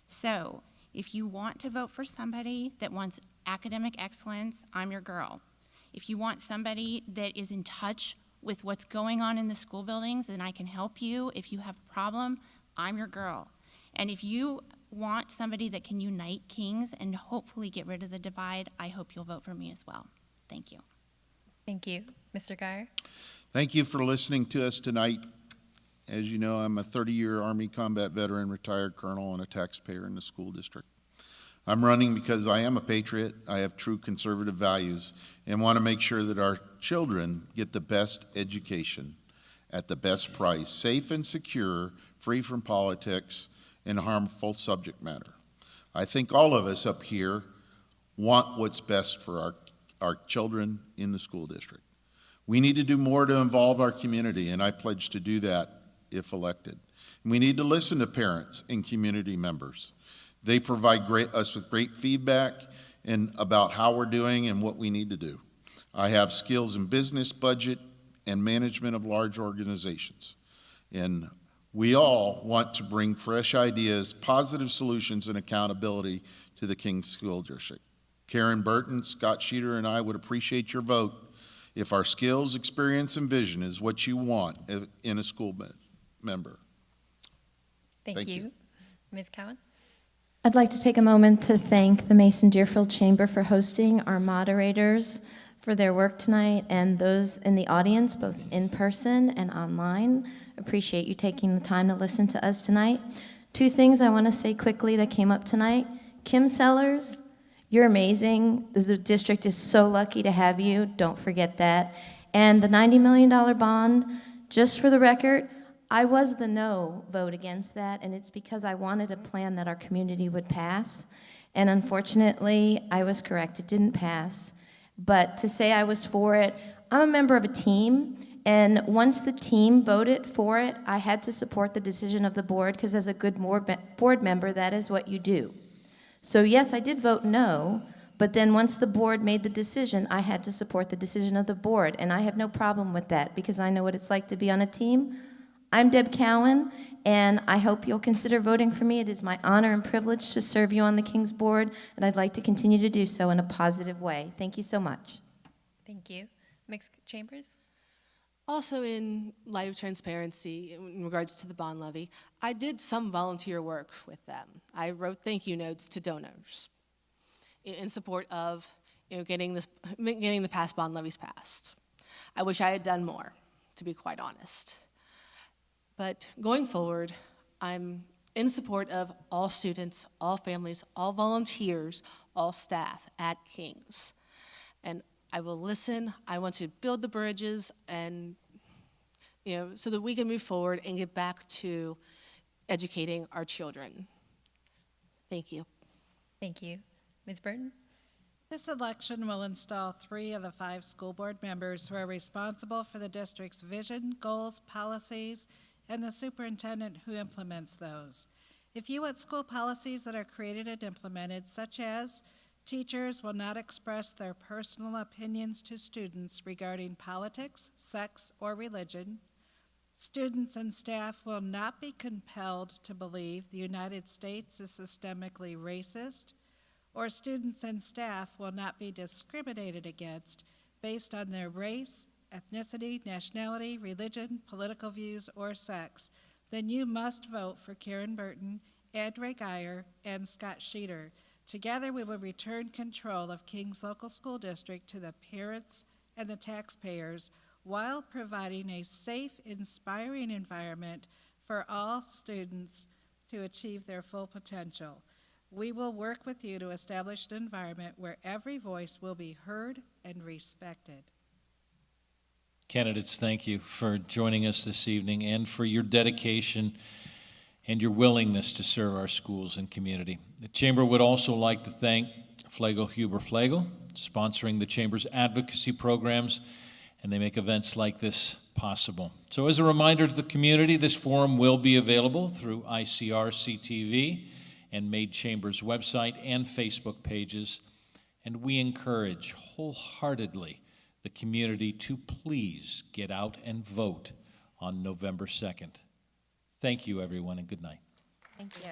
So, if you want to vote for somebody that wants academic excellence, I'm your girl. If you want somebody that is in touch with what's going on in the school buildings, then I can help you. If you have a problem, I'm your girl. And if you want somebody that can unite Kings and hopefully get rid of the divide, I hope you'll vote for me as well. Thank you. Thank you. Mr. Geyer? Thank you for listening to us tonight. As you know, I'm a 30-year Army combat veteran, retired colonel, and a taxpayer in the school district. I'm running because I am a patriot, I have true conservative values, and want to make sure that our children get the best education at the best price, safe and secure, free from politics and harmful subject matter. I think all of us up here want what's best for our children in the school district. We need to do more to involve our community, and I pledge to do that if elected. We need to listen to parents and community members. They provide us with great feedback and about how we're doing and what we need to do. I have skills in business, budget, and management of large organizations. And we all want to bring fresh ideas, positive solutions, and accountability to the Kings School District. Karen Burton, Scott Sheeter, and I would appreciate your vote if our skills, experience, and vision is what you want in a school member. Thank you. Ms. Cowan? I'd like to take a moment to thank the Mason-Deerfield Chamber for hosting, our moderators for their work tonight, and those in the audience, both in person and online. Appreciate you taking the time to listen to us tonight. Two things I want to say quickly that came up tonight. Kim Sellers, you're amazing. The district is so lucky to have you. Don't forget that. And the $90 million bond, just for the record, I was the no vote against that, and it's because I wanted a plan that our community would pass. And unfortunately, I was correct. It didn't pass. But to say I was for it, I'm a member of a team, and once the team voted for it, I had to support the decision of the board, because as a good board member, that is what you do. So yes, I did vote no, but then once the board made the decision, I had to support the decision of the board, and I have no problem with that because I know what it's like to be on a team. I'm Deb Cowan, and I hope you'll consider voting for me. It is my honor and privilege to serve you on the King's Board, and I'd like to continue to do so in a positive way. Thank you so much. Thank you. Ms. Chambers? Also, in light of transparency in regards to the bond levy, I did some volunteer work with them. I wrote thank you notes to donors in support of getting the past bond levies passed. I wish I had done more, to be quite honest. But going forward, I'm in support of all students, all families, all volunteers, all staff at King's. And I will listen. I want to build the bridges and, so that we can move forward and get back to educating our children. Thank you. Thank you. Ms. Burton? This election will install 3 of the 5 school board members who are responsible for the district's vision, goals, policies, and the superintendent who implements those. If you want school policies that are created and implemented, such as teachers will not express their personal opinions to students regarding politics, sex, or religion. Students and staff will not be compelled to believe the United States is systemically racist, or students and staff will not be discriminated against based on their race, ethnicity, nationality, religion, political views, or sex, then you must vote for Karen Burton, Ray Geyer, and Scott Sheeter. Together, we will return control of King's local school district to the parents and the taxpayers while providing a safe, inspiring environment for all students to achieve their full potential. We will work with you to establish an environment where every voice will be heard and respected. Candidates, thank you for joining us this evening and for your dedication and your willingness to serve our schools and community. The Chamber would also like to thank Flago Huber Flago, sponsoring the Chamber's advocacy programs, and they make events like this possible. So as a reminder to the community, this forum will be available through ICRC-TV and Made Chamber's website and Facebook pages, and we encourage wholeheartedly the community to please get out and vote on November 2nd. Thank you, everyone, and good night. Thank you.